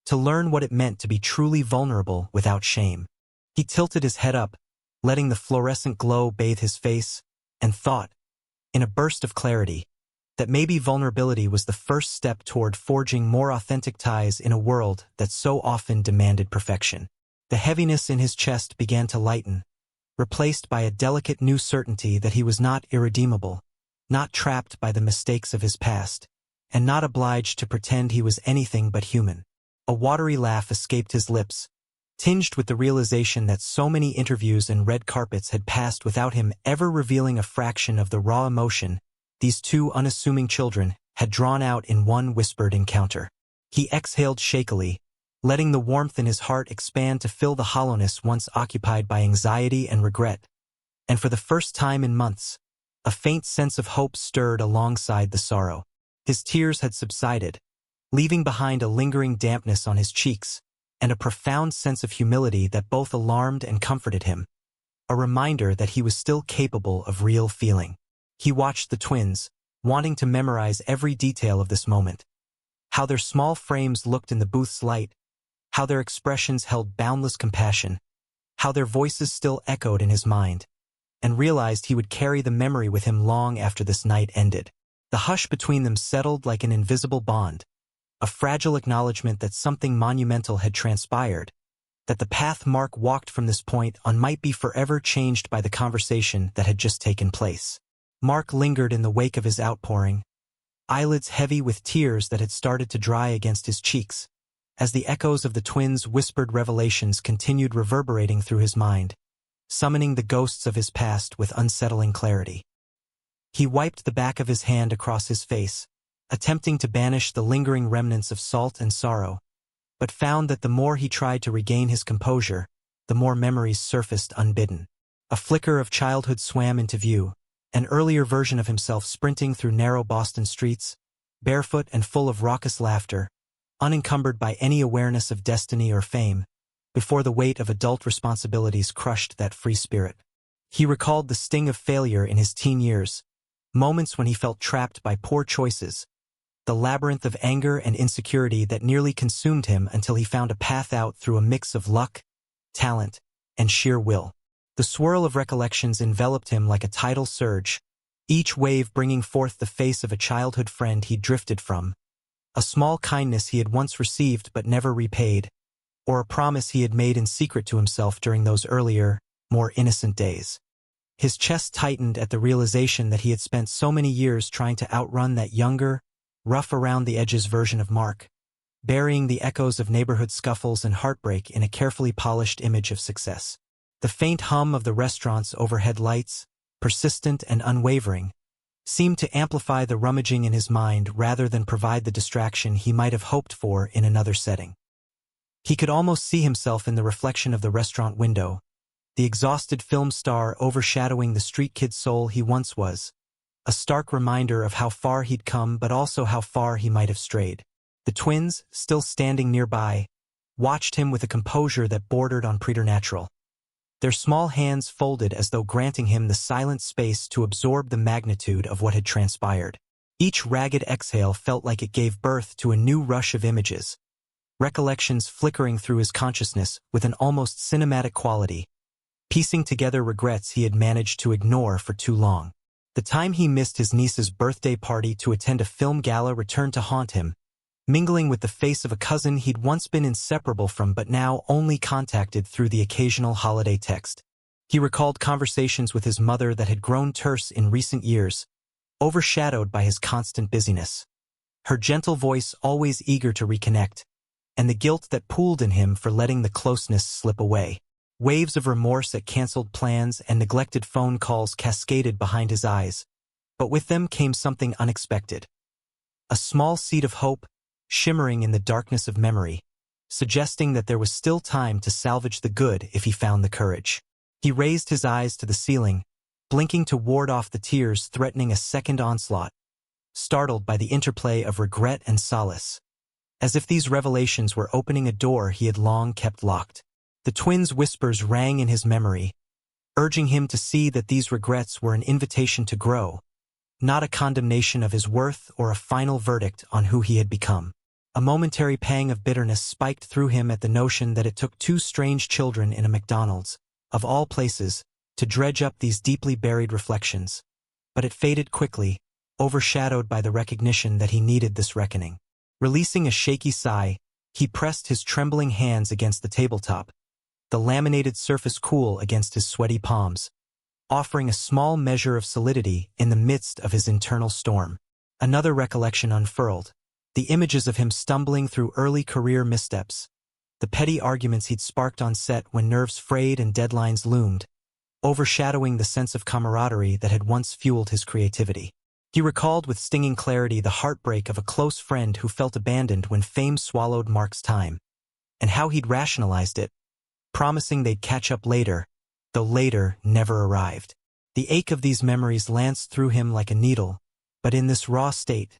to learn what it meant to be truly vulnerable without shame. He tilted his head up, letting the fluorescent glow bathe his face, and thought, in a burst of clarity, that maybe vulnerability was the first step toward forging more authentic ties in a world that so often demanded perfection. The heaviness in his chest began to lighten, replaced by a delicate new certainty that he was not irredeemable, not trapped by the mistakes of his past, and not obliged to pretend he was anything but human. A watery laugh escaped his lips, tinged with the realization that so many interviews and red carpets had passed without him ever revealing a fraction of the raw emotion these two unassuming children had drawn out in one whispered encounter. He exhaled shakily, letting the warmth in his heart expand to fill the hollowness once occupied by anxiety and regret. And for the first time in months, a faint sense of hope stirred alongside the sorrow. His tears had subsided, leaving behind a lingering dampness on his cheeks, and a profound sense of humility that both alarmed and comforted him, a reminder that he was still capable of real feeling. He watched the twins, wanting to memorize every detail of this moment. How their small frames looked in the booth's light, how their expressions held boundless compassion, how their voices still echoed in his mind, and realized he would carry the memory with him long after this night ended. The hush between them settled like an invisible bond, a fragile acknowledgement that something monumental had transpired, that the path Mark walked from this point on might be forever changed by the conversation that had just taken place. Mark lingered in the wake of his outpouring, eyelids heavy with tears that had started to dry against his cheeks, as the echoes of the twins' whispered revelations continued reverberating through his mind, summoning the ghosts of his past with unsettling clarity. He wiped the back of his hand across his face, attempting to banish the lingering remnants of salt and sorrow, but found that the more he tried to regain his composure, the more memories surfaced unbidden. A flicker of childhood swam into view, an earlier version of himself sprinting through narrow Boston streets, barefoot and full of raucous laughter, unencumbered by any awareness of destiny or fame, before the weight of adult responsibilities crushed that free spirit. He recalled the sting of failure in his teen years, moments when he felt trapped by poor choices, the labyrinth of anger and insecurity that nearly consumed him until he found a path out through a mix of luck, talent, and sheer will. The swirl of recollections enveloped him like a tidal surge, each wave bringing forth the face of a childhood friend he'd drifted from, a small kindness he had once received but never repaid, or a promise he had made in secret to himself during those earlier, more innocent days. His chest tightened at the realization that he had spent so many years trying to outrun that younger, rough-around-the-edges version of Mark, burying the echoes of neighborhood scuffles and heartbreak in a carefully polished image of success. The faint hum of the restaurant's overhead lights, persistent and unwavering, seemed to amplify the rummaging in his mind rather than provide the distraction he might have hoped for in another setting. He could almost see himself in the reflection of the restaurant window, the exhausted film star overshadowing the street kid soul he once was, a stark reminder of how far he'd come but also how far he might have strayed. The twins, still standing nearby, watched him with a composure that bordered on preternatural. Their small hands folded as though granting him the silent space to absorb the magnitude of what had transpired. Each ragged exhale felt like it gave birth to a new rush of images, recollections flickering through his consciousness with an almost cinematic quality, piecing together regrets he had managed to ignore for too long. The time he missed his niece's birthday party to attend a film gala returned to haunt him, mingling with the face of a cousin he'd once been inseparable from but now only contacted through the occasional holiday text. He recalled conversations with his mother that had grown terse in recent years, overshadowed by his constant busyness. Her gentle voice always eager to reconnect, and the guilt that pooled in him for letting the closeness slip away. Waves of remorse at canceled plans and neglected phone calls cascaded behind his eyes, but with them came something unexpected. A small seed of hope, shimmering in the darkness of memory, suggesting that there was still time to salvage the good if he found the courage. He raised his eyes to the ceiling, blinking to ward off the tears threatening a second onslaught, startled by the interplay of regret and solace, as if these revelations were opening a door he had long kept locked. The twins' whispers rang in his memory, urging him to see that these regrets were an invitation to grow, not a condemnation of his worth or a final verdict on who he had become. A momentary pang of bitterness spiked through him at the notion that it took two strange children in a McDonald's, of all places, to dredge up these deeply buried reflections. But it faded quickly, overshadowed by the recognition that he needed this reckoning. Releasing a shaky sigh, he pressed his trembling hands against the tabletop, the laminated surface cool against his sweaty palms, offering a small measure of solidity in the midst of his internal storm. Another recollection unfurled, the images of him stumbling through early career missteps, the petty arguments he'd sparked on set when nerves frayed and deadlines loomed, overshadowing the sense of camaraderie that had once fueled his creativity. He recalled with stinging clarity the heartbreak of a close friend who felt abandoned when fame swallowed Mark's time, and how he'd rationalized it, promising they'd catch up later, though later never arrived. The ache of these memories lanced through him like a needle, but in this raw state,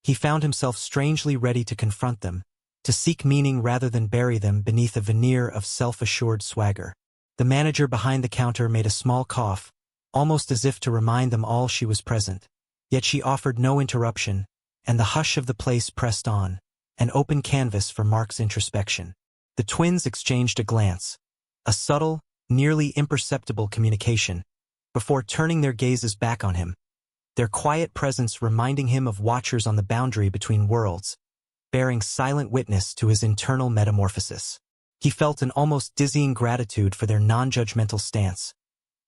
he found himself strangely ready to confront them, to seek meaning rather than bury them beneath a veneer of self-assured swagger. The manager behind the counter made a small cough, almost as if to remind them all she was present. Yet she offered no interruption, and the hush of the place pressed on, an open canvas for Mark's introspection. The twins exchanged a glance, a subtle, nearly imperceptible communication, before turning their gazes back on him, their quiet presence reminding him of watchers on the boundary between worlds, bearing silent witness to his internal metamorphosis. He felt an almost dizzying gratitude for their non-judgmental stance,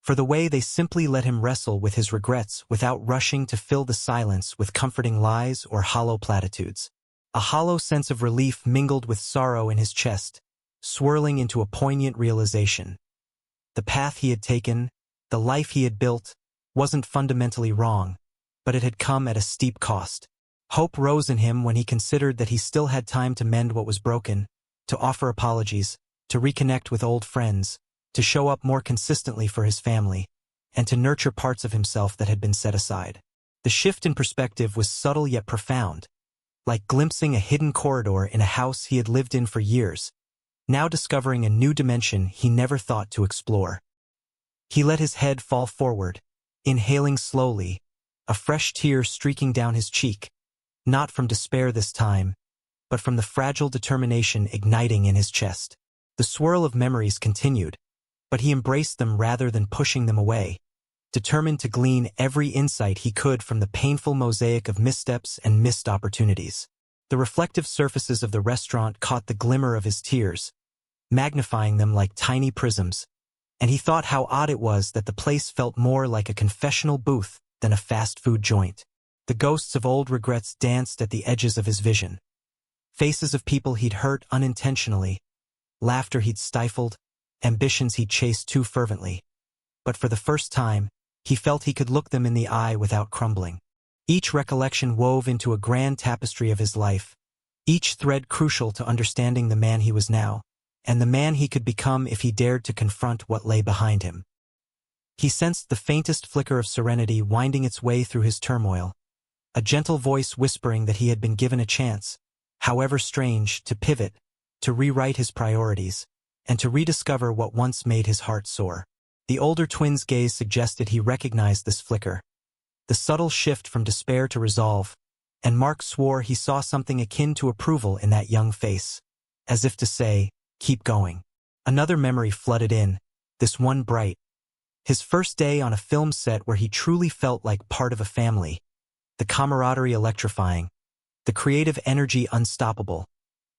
for the way they simply let him wrestle with his regrets without rushing to fill the silence with comforting lies or hollow platitudes. A hollow sense of relief mingled with sorrow in his chest, swirling into a poignant realization. The path he had taken, the life he had built, wasn't fundamentally wrong, but it had come at a steep cost. Hope rose in him when he considered that he still had time to mend what was broken, to offer apologies, to reconnect with old friends, to show up more consistently for his family, and to nurture parts of himself that had been set aside. The shift in perspective was subtle yet profound, like glimpsing a hidden corridor in a house he had lived in for years, now discovering a new dimension he never thought to explore. He let his head fall forward, inhaling slowly, a fresh tear streaking down his cheek, not from despair this time, but from the fragile determination igniting in his chest. The swirl of memories continued, but he embraced them rather than pushing them away, determined to glean every insight he could from the painful mosaic of missteps and missed opportunities. The reflective surfaces of the restaurant caught the glimmer of his tears, magnifying them like tiny prisms, and he thought how odd it was that the place felt more like a confessional booth than a fast food joint. The ghosts of old regrets danced at the edges of his vision. Faces of people he'd hurt unintentionally, laughter he'd stifled, ambitions he'd chased too fervently. But for the first time, he felt he could look them in the eye without crumbling. Each recollection wove into a grand tapestry of his life, each thread crucial to understanding the man he was now, and the man he could become if he dared to confront what lay behind him. He sensed the faintest flicker of serenity winding its way through his turmoil, a gentle voice whispering that he had been given a chance, however strange, to pivot, to rewrite his priorities, and to rediscover what once made his heart soar. The older twin's gaze suggested he recognized this flicker, the subtle shift from despair to resolve, and Mark swore he saw something akin to approval in that young face, as if to say, "Keep going." Another memory flooded in, this one bright, His first day on a film set where he truly felt like part of a family. The camaraderie electrifying. The creative energy unstoppable,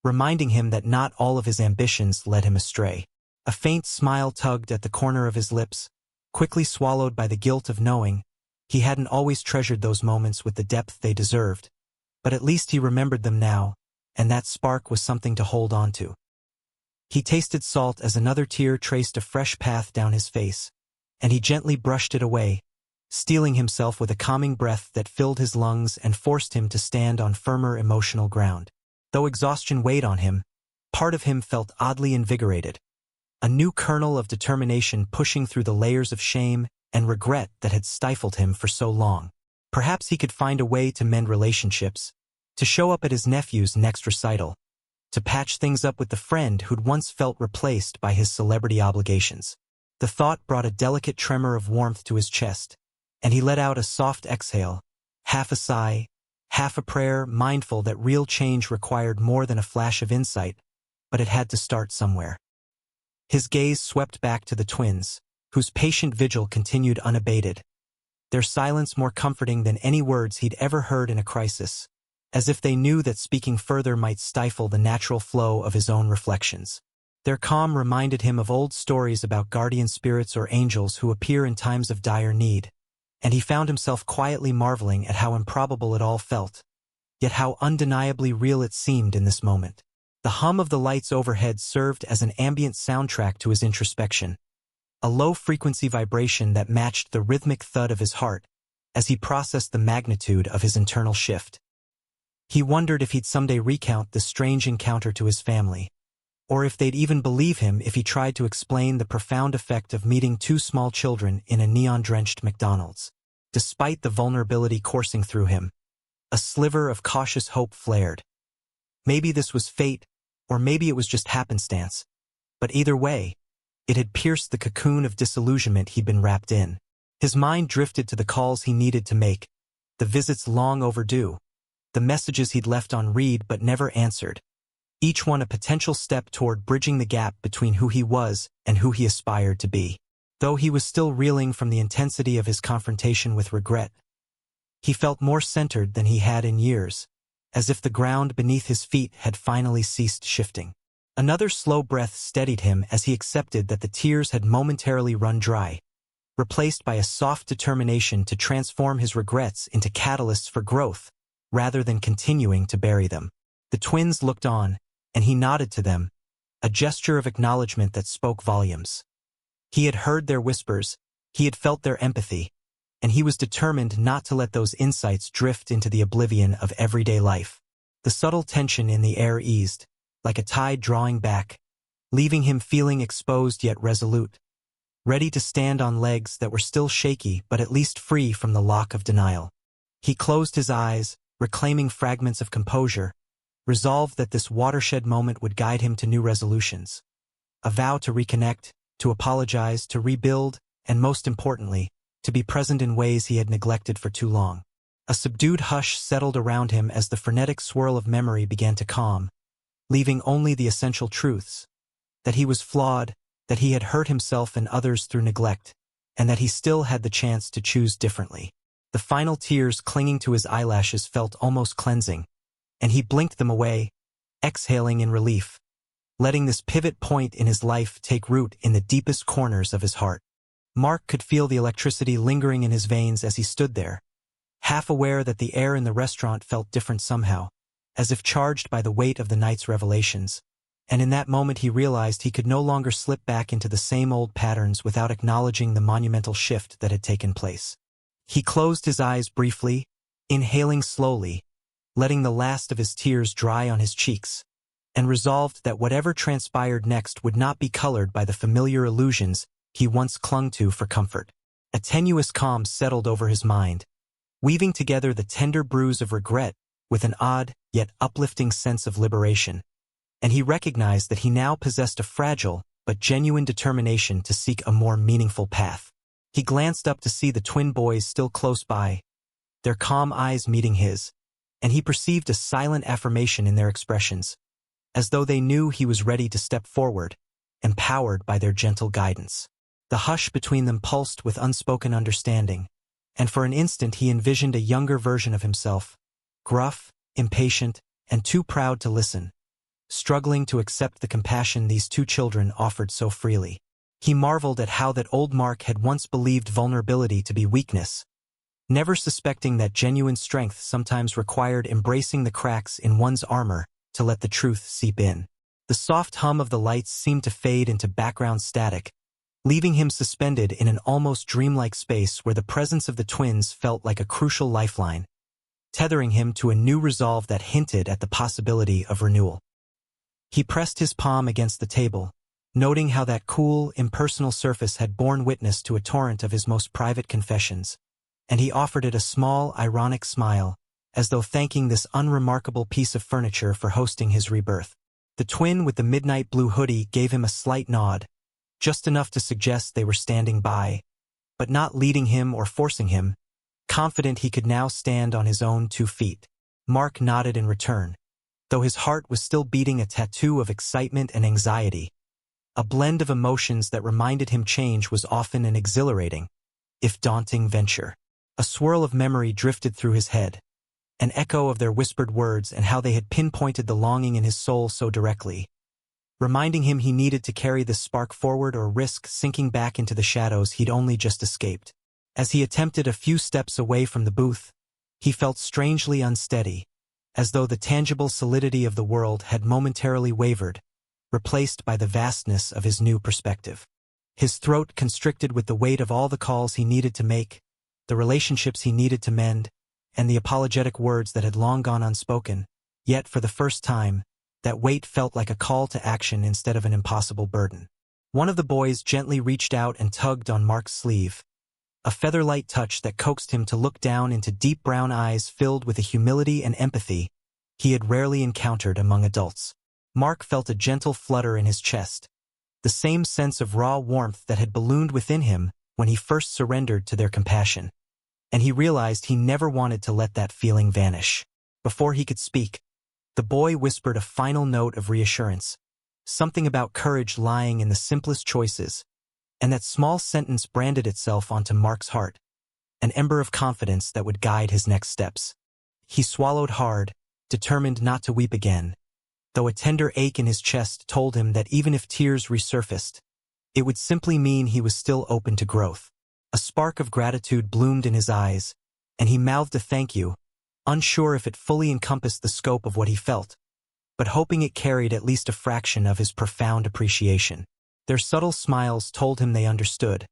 reminding him that not all of his ambitions led him astray. A faint smile tugged at the corner of his lips, quickly swallowed by the guilt of knowing he hadn't always treasured those moments with the depth they deserved. But at least he remembered them now, and that spark was something to hold on to. He tasted salt as another tear traced a fresh path down his face, and he gently brushed it away, steeling himself with a calming breath that filled his lungs and forced him to stand on firmer emotional ground. Though exhaustion weighed on him, part of him felt oddly invigorated. A new kernel of determination pushing through the layers of shame and regret that had stifled him for so long. Perhaps he could find a way to mend relationships, to show up at his nephew's next recital, to patch things up with the friend who'd once felt replaced by his celebrity obligations. The thought brought a delicate tremor of warmth to his chest, and he let out a soft exhale, half a sigh, half a prayer, mindful that real change required more than a flash of insight, but it had to start somewhere. His gaze swept back to the twins, whose patient vigil continued unabated, their silence more comforting than any words he'd ever heard in a crisis, as if they knew that speaking further might stifle the natural flow of his own reflections. Their calm reminded him of old stories about guardian spirits or angels who appear in times of dire need, and he found himself quietly marveling at how improbable it all felt, yet how undeniably real it seemed in this moment. The hum of the lights overhead served as an ambient soundtrack to his introspection, a low-frequency vibration that matched the rhythmic thud of his heart as he processed the magnitude of his internal shift. He wondered if he'd someday recount the strange encounter to his family, or if they'd even believe him if he tried to explain the profound effect of meeting two small children in a neon-drenched McDonald's. Despite the vulnerability coursing through him, a sliver of cautious hope flared. Maybe this was fate, or maybe it was just happenstance. But either way, it had pierced the cocoon of disillusionment he'd been wrapped in. His mind drifted to the calls he needed to make, the visits long overdue, the messages he'd left on read but never answered, each one a potential step toward bridging the gap between who he was and who he aspired to be. Though he was still reeling from the intensity of his confrontation with regret, he felt more centered than he had in years, as if the ground beneath his feet had finally ceased shifting. Another slow breath steadied him as he accepted that the tears had momentarily run dry, replaced by a soft determination to transform his regrets into catalysts for growth, rather than continuing to bury them. The twins looked on, and he nodded to them, a gesture of acknowledgement that spoke volumes. He had heard their whispers, he had felt their empathy, and he was determined not to let those insights drift into the oblivion of everyday life. The subtle tension in the air eased, like a tide drawing back, leaving him feeling exposed yet resolute, ready to stand on legs that were still shaky but at least free from the lock of denial. He closed his eyes, reclaiming fragments of composure, resolved that this watershed moment would guide him to new resolutions. A vow to reconnect, to apologize, to rebuild, and most importantly, to be present in ways he had neglected for too long. A subdued hush settled around him as the frenetic swirl of memory began to calm, leaving only the essential truths: that he was flawed, that he had hurt himself and others through neglect, and that he still had the chance to choose differently. The final tears clinging to his eyelashes felt almost cleansing, and he blinked them away, exhaling in relief, letting this pivot point in his life take root in the deepest corners of his heart. Mark could feel the electricity lingering in his veins as he stood there, half aware that the air in the restaurant felt different somehow, as if charged by the weight of the night's revelations, and in that moment he realized he could no longer slip back into the same old patterns without acknowledging the monumental shift that had taken place. He closed his eyes briefly, inhaling slowly, letting the last of his tears dry on his cheeks, and resolved that whatever transpired next would not be colored by the familiar illusions he once clung to for comfort. A tenuous calm settled over his mind, weaving together the tender bruise of regret with an odd, yet uplifting sense of liberation, and he recognized that he now possessed a fragile but genuine determination to seek a more meaningful path. He glanced up to see the twin boys still close by, their calm eyes meeting his, and he perceived a silent affirmation in their expressions, as though they knew he was ready to step forward, empowered by their gentle guidance. The hush between them pulsed with unspoken understanding, and for an instant he envisioned a younger version of himself, gruff, impatient, and too proud to listen, struggling to accept the compassion these two children offered so freely. He marveled at how that old Mark had once believed vulnerability to be weakness, never suspecting that genuine strength sometimes required embracing the cracks in one's armor to let the truth seep in. The soft hum of the lights seemed to fade into background static, leaving him suspended in an almost dreamlike space where the presence of the twins felt like a crucial lifeline, tethering him to a new resolve that hinted at the possibility of renewal. He pressed his palm against the table, noting how that cool, impersonal surface had borne witness to a torrent of his most private confessions, and he offered it a small, ironic smile, as though thanking this unremarkable piece of furniture for hosting his rebirth. The twin with the midnight blue hoodie gave him a slight nod, just enough to suggest they were standing by, but not leading him or forcing him, confident he could now stand on his own 2 feet. Mark nodded in return, though his heart was still beating a tattoo of excitement and anxiety, a blend of emotions that reminded him change was often an exhilarating, if daunting, venture. A swirl of memory drifted through his head, an echo of their whispered words and how they had pinpointed the longing in his soul so directly, reminding him he needed to carry this spark forward or risk sinking back into the shadows he'd only just escaped. As he attempted a few steps away from the booth, he felt strangely unsteady, as though the tangible solidity of the world had momentarily wavered, replaced by the vastness of his new perspective. His throat constricted with the weight of all the calls he needed to make, the relationships he needed to mend, and the apologetic words that had long gone unspoken, yet for the first time, that weight felt like a call to action instead of an impossible burden. One of the boys gently reached out and tugged on Mark's sleeve, a feather-light touch that coaxed him to look down into deep brown eyes filled with a humility and empathy he had rarely encountered among adults. Mark felt a gentle flutter in his chest, the same sense of raw warmth that had ballooned within him when he first surrendered to their compassion, and he realized he never wanted to let that feeling vanish. Before he could speak, the boy whispered a final note of reassurance, something about courage lying in the simplest choices, and that small sentence branded itself onto Mark's heart, an ember of confidence that would guide his next steps. He swallowed hard, determined not to weep again, though a tender ache in his chest told him that even if tears resurfaced, it would simply mean he was still open to growth. A spark of gratitude bloomed in his eyes, and he mouthed a thank you, unsure if it fully encompassed the scope of what he felt, but hoping it carried at least a fraction of his profound appreciation. Their subtle smiles told him they understood,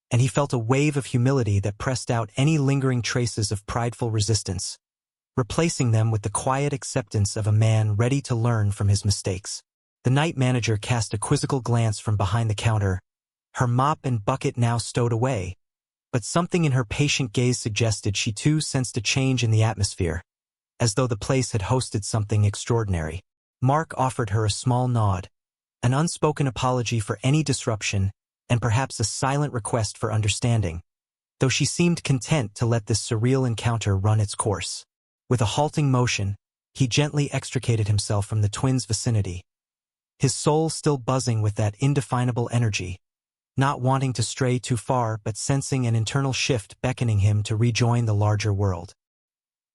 and he felt a wave of humility that pressed out any lingering traces of prideful resistance, replacing them with the quiet acceptance of a man ready to learn from his mistakes. The night manager cast a quizzical glance from behind the counter, her mop and bucket now stowed away, but something in her patient gaze suggested she too sensed a change in the atmosphere, as though the place had hosted something extraordinary. Mark offered her a small nod, an unspoken apology for any disruption, and perhaps a silent request for understanding, though she seemed content to let this surreal encounter run its course. With a halting motion, he gently extricated himself from the twins' vicinity, his soul still buzzing with that indefinable energy, not wanting to stray too far but sensing an internal shift beckoning him to rejoin the larger world.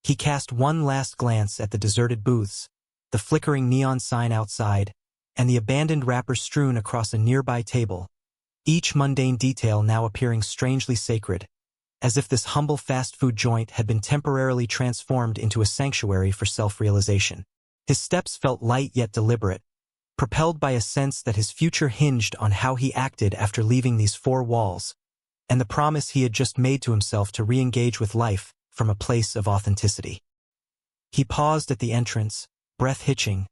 He cast one last glance at the deserted booths, the flickering neon sign outside, and the abandoned wrappers strewn across a nearby table, each mundane detail now appearing strangely sacred, as if this humble fast food joint had been temporarily transformed into a sanctuary for self-realization. His steps felt light yet deliberate, propelled by a sense that his future hinged on how he acted after leaving these four walls, and the promise he had just made to himself to re-engage with life from a place of authenticity. He paused at the entrance, breath hitching,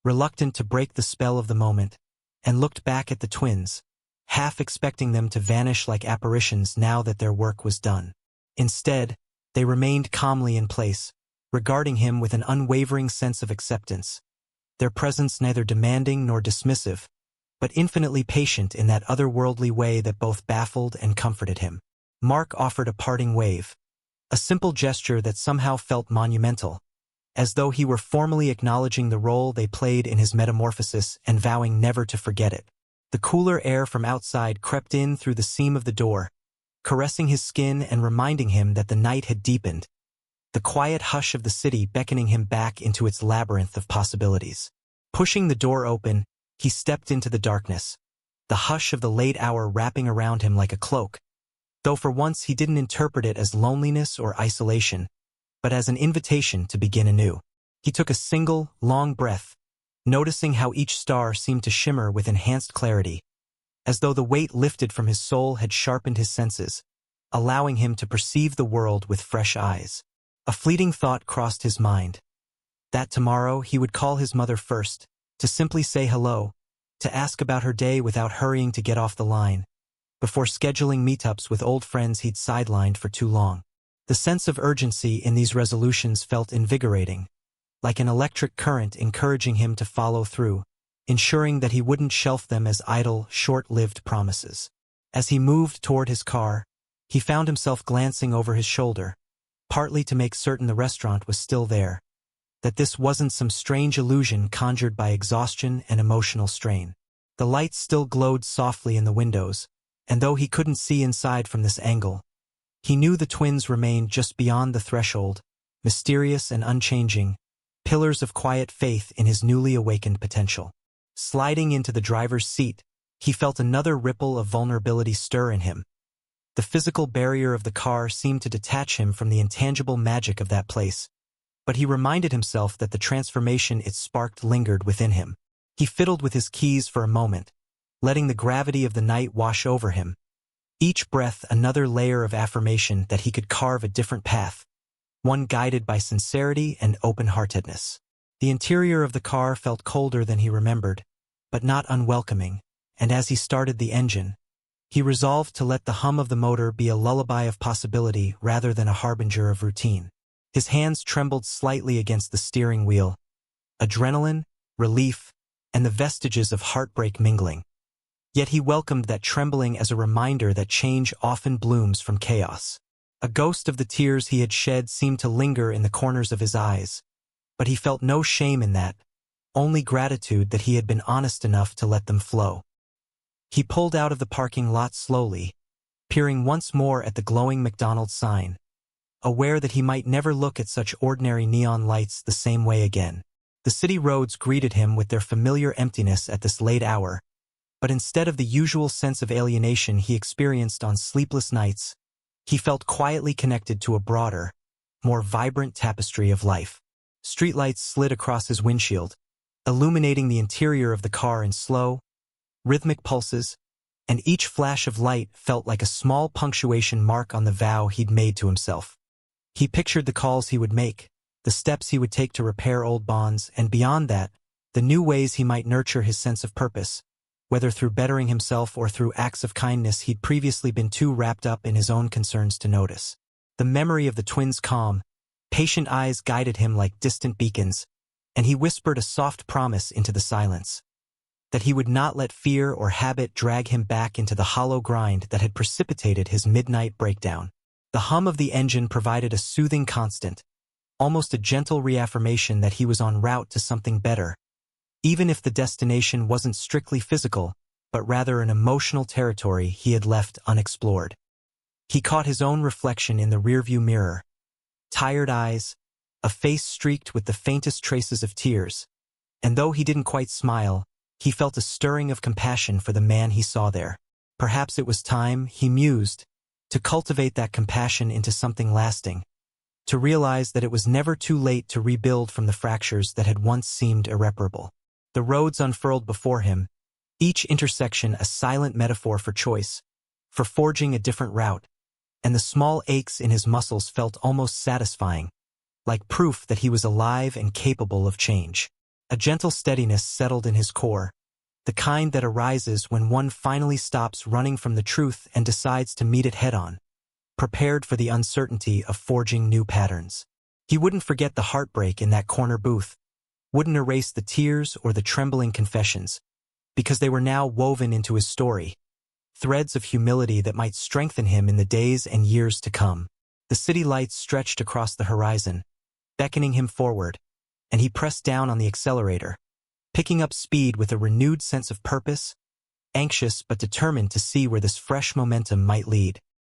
reluctant to break the spell of the moment, and looked back at the twins, half expecting them to vanish like apparitions now that their work was done. Instead, they remained calmly in place, regarding him with an unwavering sense of acceptance, their presence neither demanding nor dismissive, but infinitely patient in that otherworldly way that both baffled and comforted him. Mark offered a parting wave, a simple gesture that somehow felt monumental, as though he were formally acknowledging the role they played in his metamorphosis and vowing never to forget it. The cooler air from outside crept in through the seam of the door, caressing his skin and reminding him that the night had deepened, the quiet hush of the city beckoning him back into its labyrinth of possibilities. Pushing the door open, he stepped into the darkness, the hush of the late hour wrapping around him like a cloak, though for once he didn't interpret it as loneliness or isolation, but as an invitation to begin anew. He took a single, long breath, noticing how each star seemed to shimmer with enhanced clarity, as though the weight lifted from his soul had sharpened his senses, allowing him to perceive the world with fresh eyes. A fleeting thought crossed his mind, that tomorrow he would call his mother first, to simply say hello, to ask about her day without hurrying to get off the line, before scheduling meetups with old friends he'd sidelined for too long. The sense of urgency in these resolutions felt invigorating, like an electric current encouraging him to follow through, ensuring that he wouldn't shelf them as idle, short-lived promises. As he moved toward his car, he found himself glancing over his shoulder, partly to make certain the restaurant was still there, that this wasn't some strange illusion conjured by exhaustion and emotional strain. The lights still glowed softly in the windows, and though he couldn't see inside from this angle, he knew the twins remained just beyond the threshold, mysterious and unchanging, pillars of quiet faith in his newly awakened potential. Sliding into the driver's seat, he felt another ripple of vulnerability stir in him. The physical barrier of the car seemed to detach him from the intangible magic of that place, but he reminded himself that the transformation it sparked lingered within him. He fiddled with his keys for a moment, letting the gravity of the night wash over him, each breath another layer of affirmation that he could carve a different path, one guided by sincerity and open-heartedness. The interior of the car felt colder than he remembered, but not unwelcoming, and as he started the engine, he resolved to let the hum of the motor be a lullaby of possibility rather than a harbinger of routine. His hands trembled slightly against the steering wheel, adrenaline, relief, and the vestiges of heartbreak mingling. Yet he welcomed that trembling as a reminder that change often blooms from chaos. A ghost of the tears he had shed seemed to linger in the corners of his eyes, but he felt no shame in that, only gratitude that he had been honest enough to let them flow. He pulled out of the parking lot slowly, peering once more at the glowing McDonald's sign, aware that he might never look at such ordinary neon lights the same way again. The city roads greeted him with their familiar emptiness at this late hour, but instead of the usual sense of alienation he experienced on sleepless nights, he felt quietly connected to a broader, more vibrant tapestry of life. Streetlights slid across his windshield, illuminating the interior of the car in slow, rhythmic pulses, and each flash of light felt like a small punctuation mark on the vow he'd made to himself. He pictured the calls he would make, the steps he would take to repair old bonds, and beyond that, the new ways he might nurture his sense of purpose, whether through bettering himself or through acts of kindness he'd previously been too wrapped up in his own concerns to notice. The memory of the twins' calm, patient eyes guided him like distant beacons, and he whispered a soft promise into the silence, that he would not let fear or habit drag him back into the hollow grind that had precipitated his midnight breakdown. The hum of the engine provided a soothing constant, almost a gentle reaffirmation that he was en route to something better, even if the destination wasn't strictly physical, but rather an emotional territory he had left unexplored. He caught his own reflection in the rearview mirror, tired eyes, a face streaked with the faintest traces of tears, and though he didn't quite smile, he felt a stirring of compassion for the man he saw there. Perhaps it was time, he mused, to cultivate that compassion into something lasting, to realize that it was never too late to rebuild from the fractures that had once seemed irreparable. The roads unfurled before him, each intersection a silent metaphor for choice, for forging a different route, and the small aches in his muscles felt almost satisfying, like proof that he was alive and capable of change. A gentle steadiness settled in his core, the kind that arises when one finally stops running from the truth and decides to meet it head-on, prepared for the uncertainty of forging new patterns. He wouldn't forget the heartbreak in that corner booth, wouldn't erase the tears or the trembling confessions, because they were now woven into his story, threads of humility that might strengthen him in the days and years to come. The city lights stretched across the horizon, beckoning him forward, and he pressed down on the accelerator, picking up speed with a renewed sense of purpose, anxious but determined to see where this fresh momentum might lead.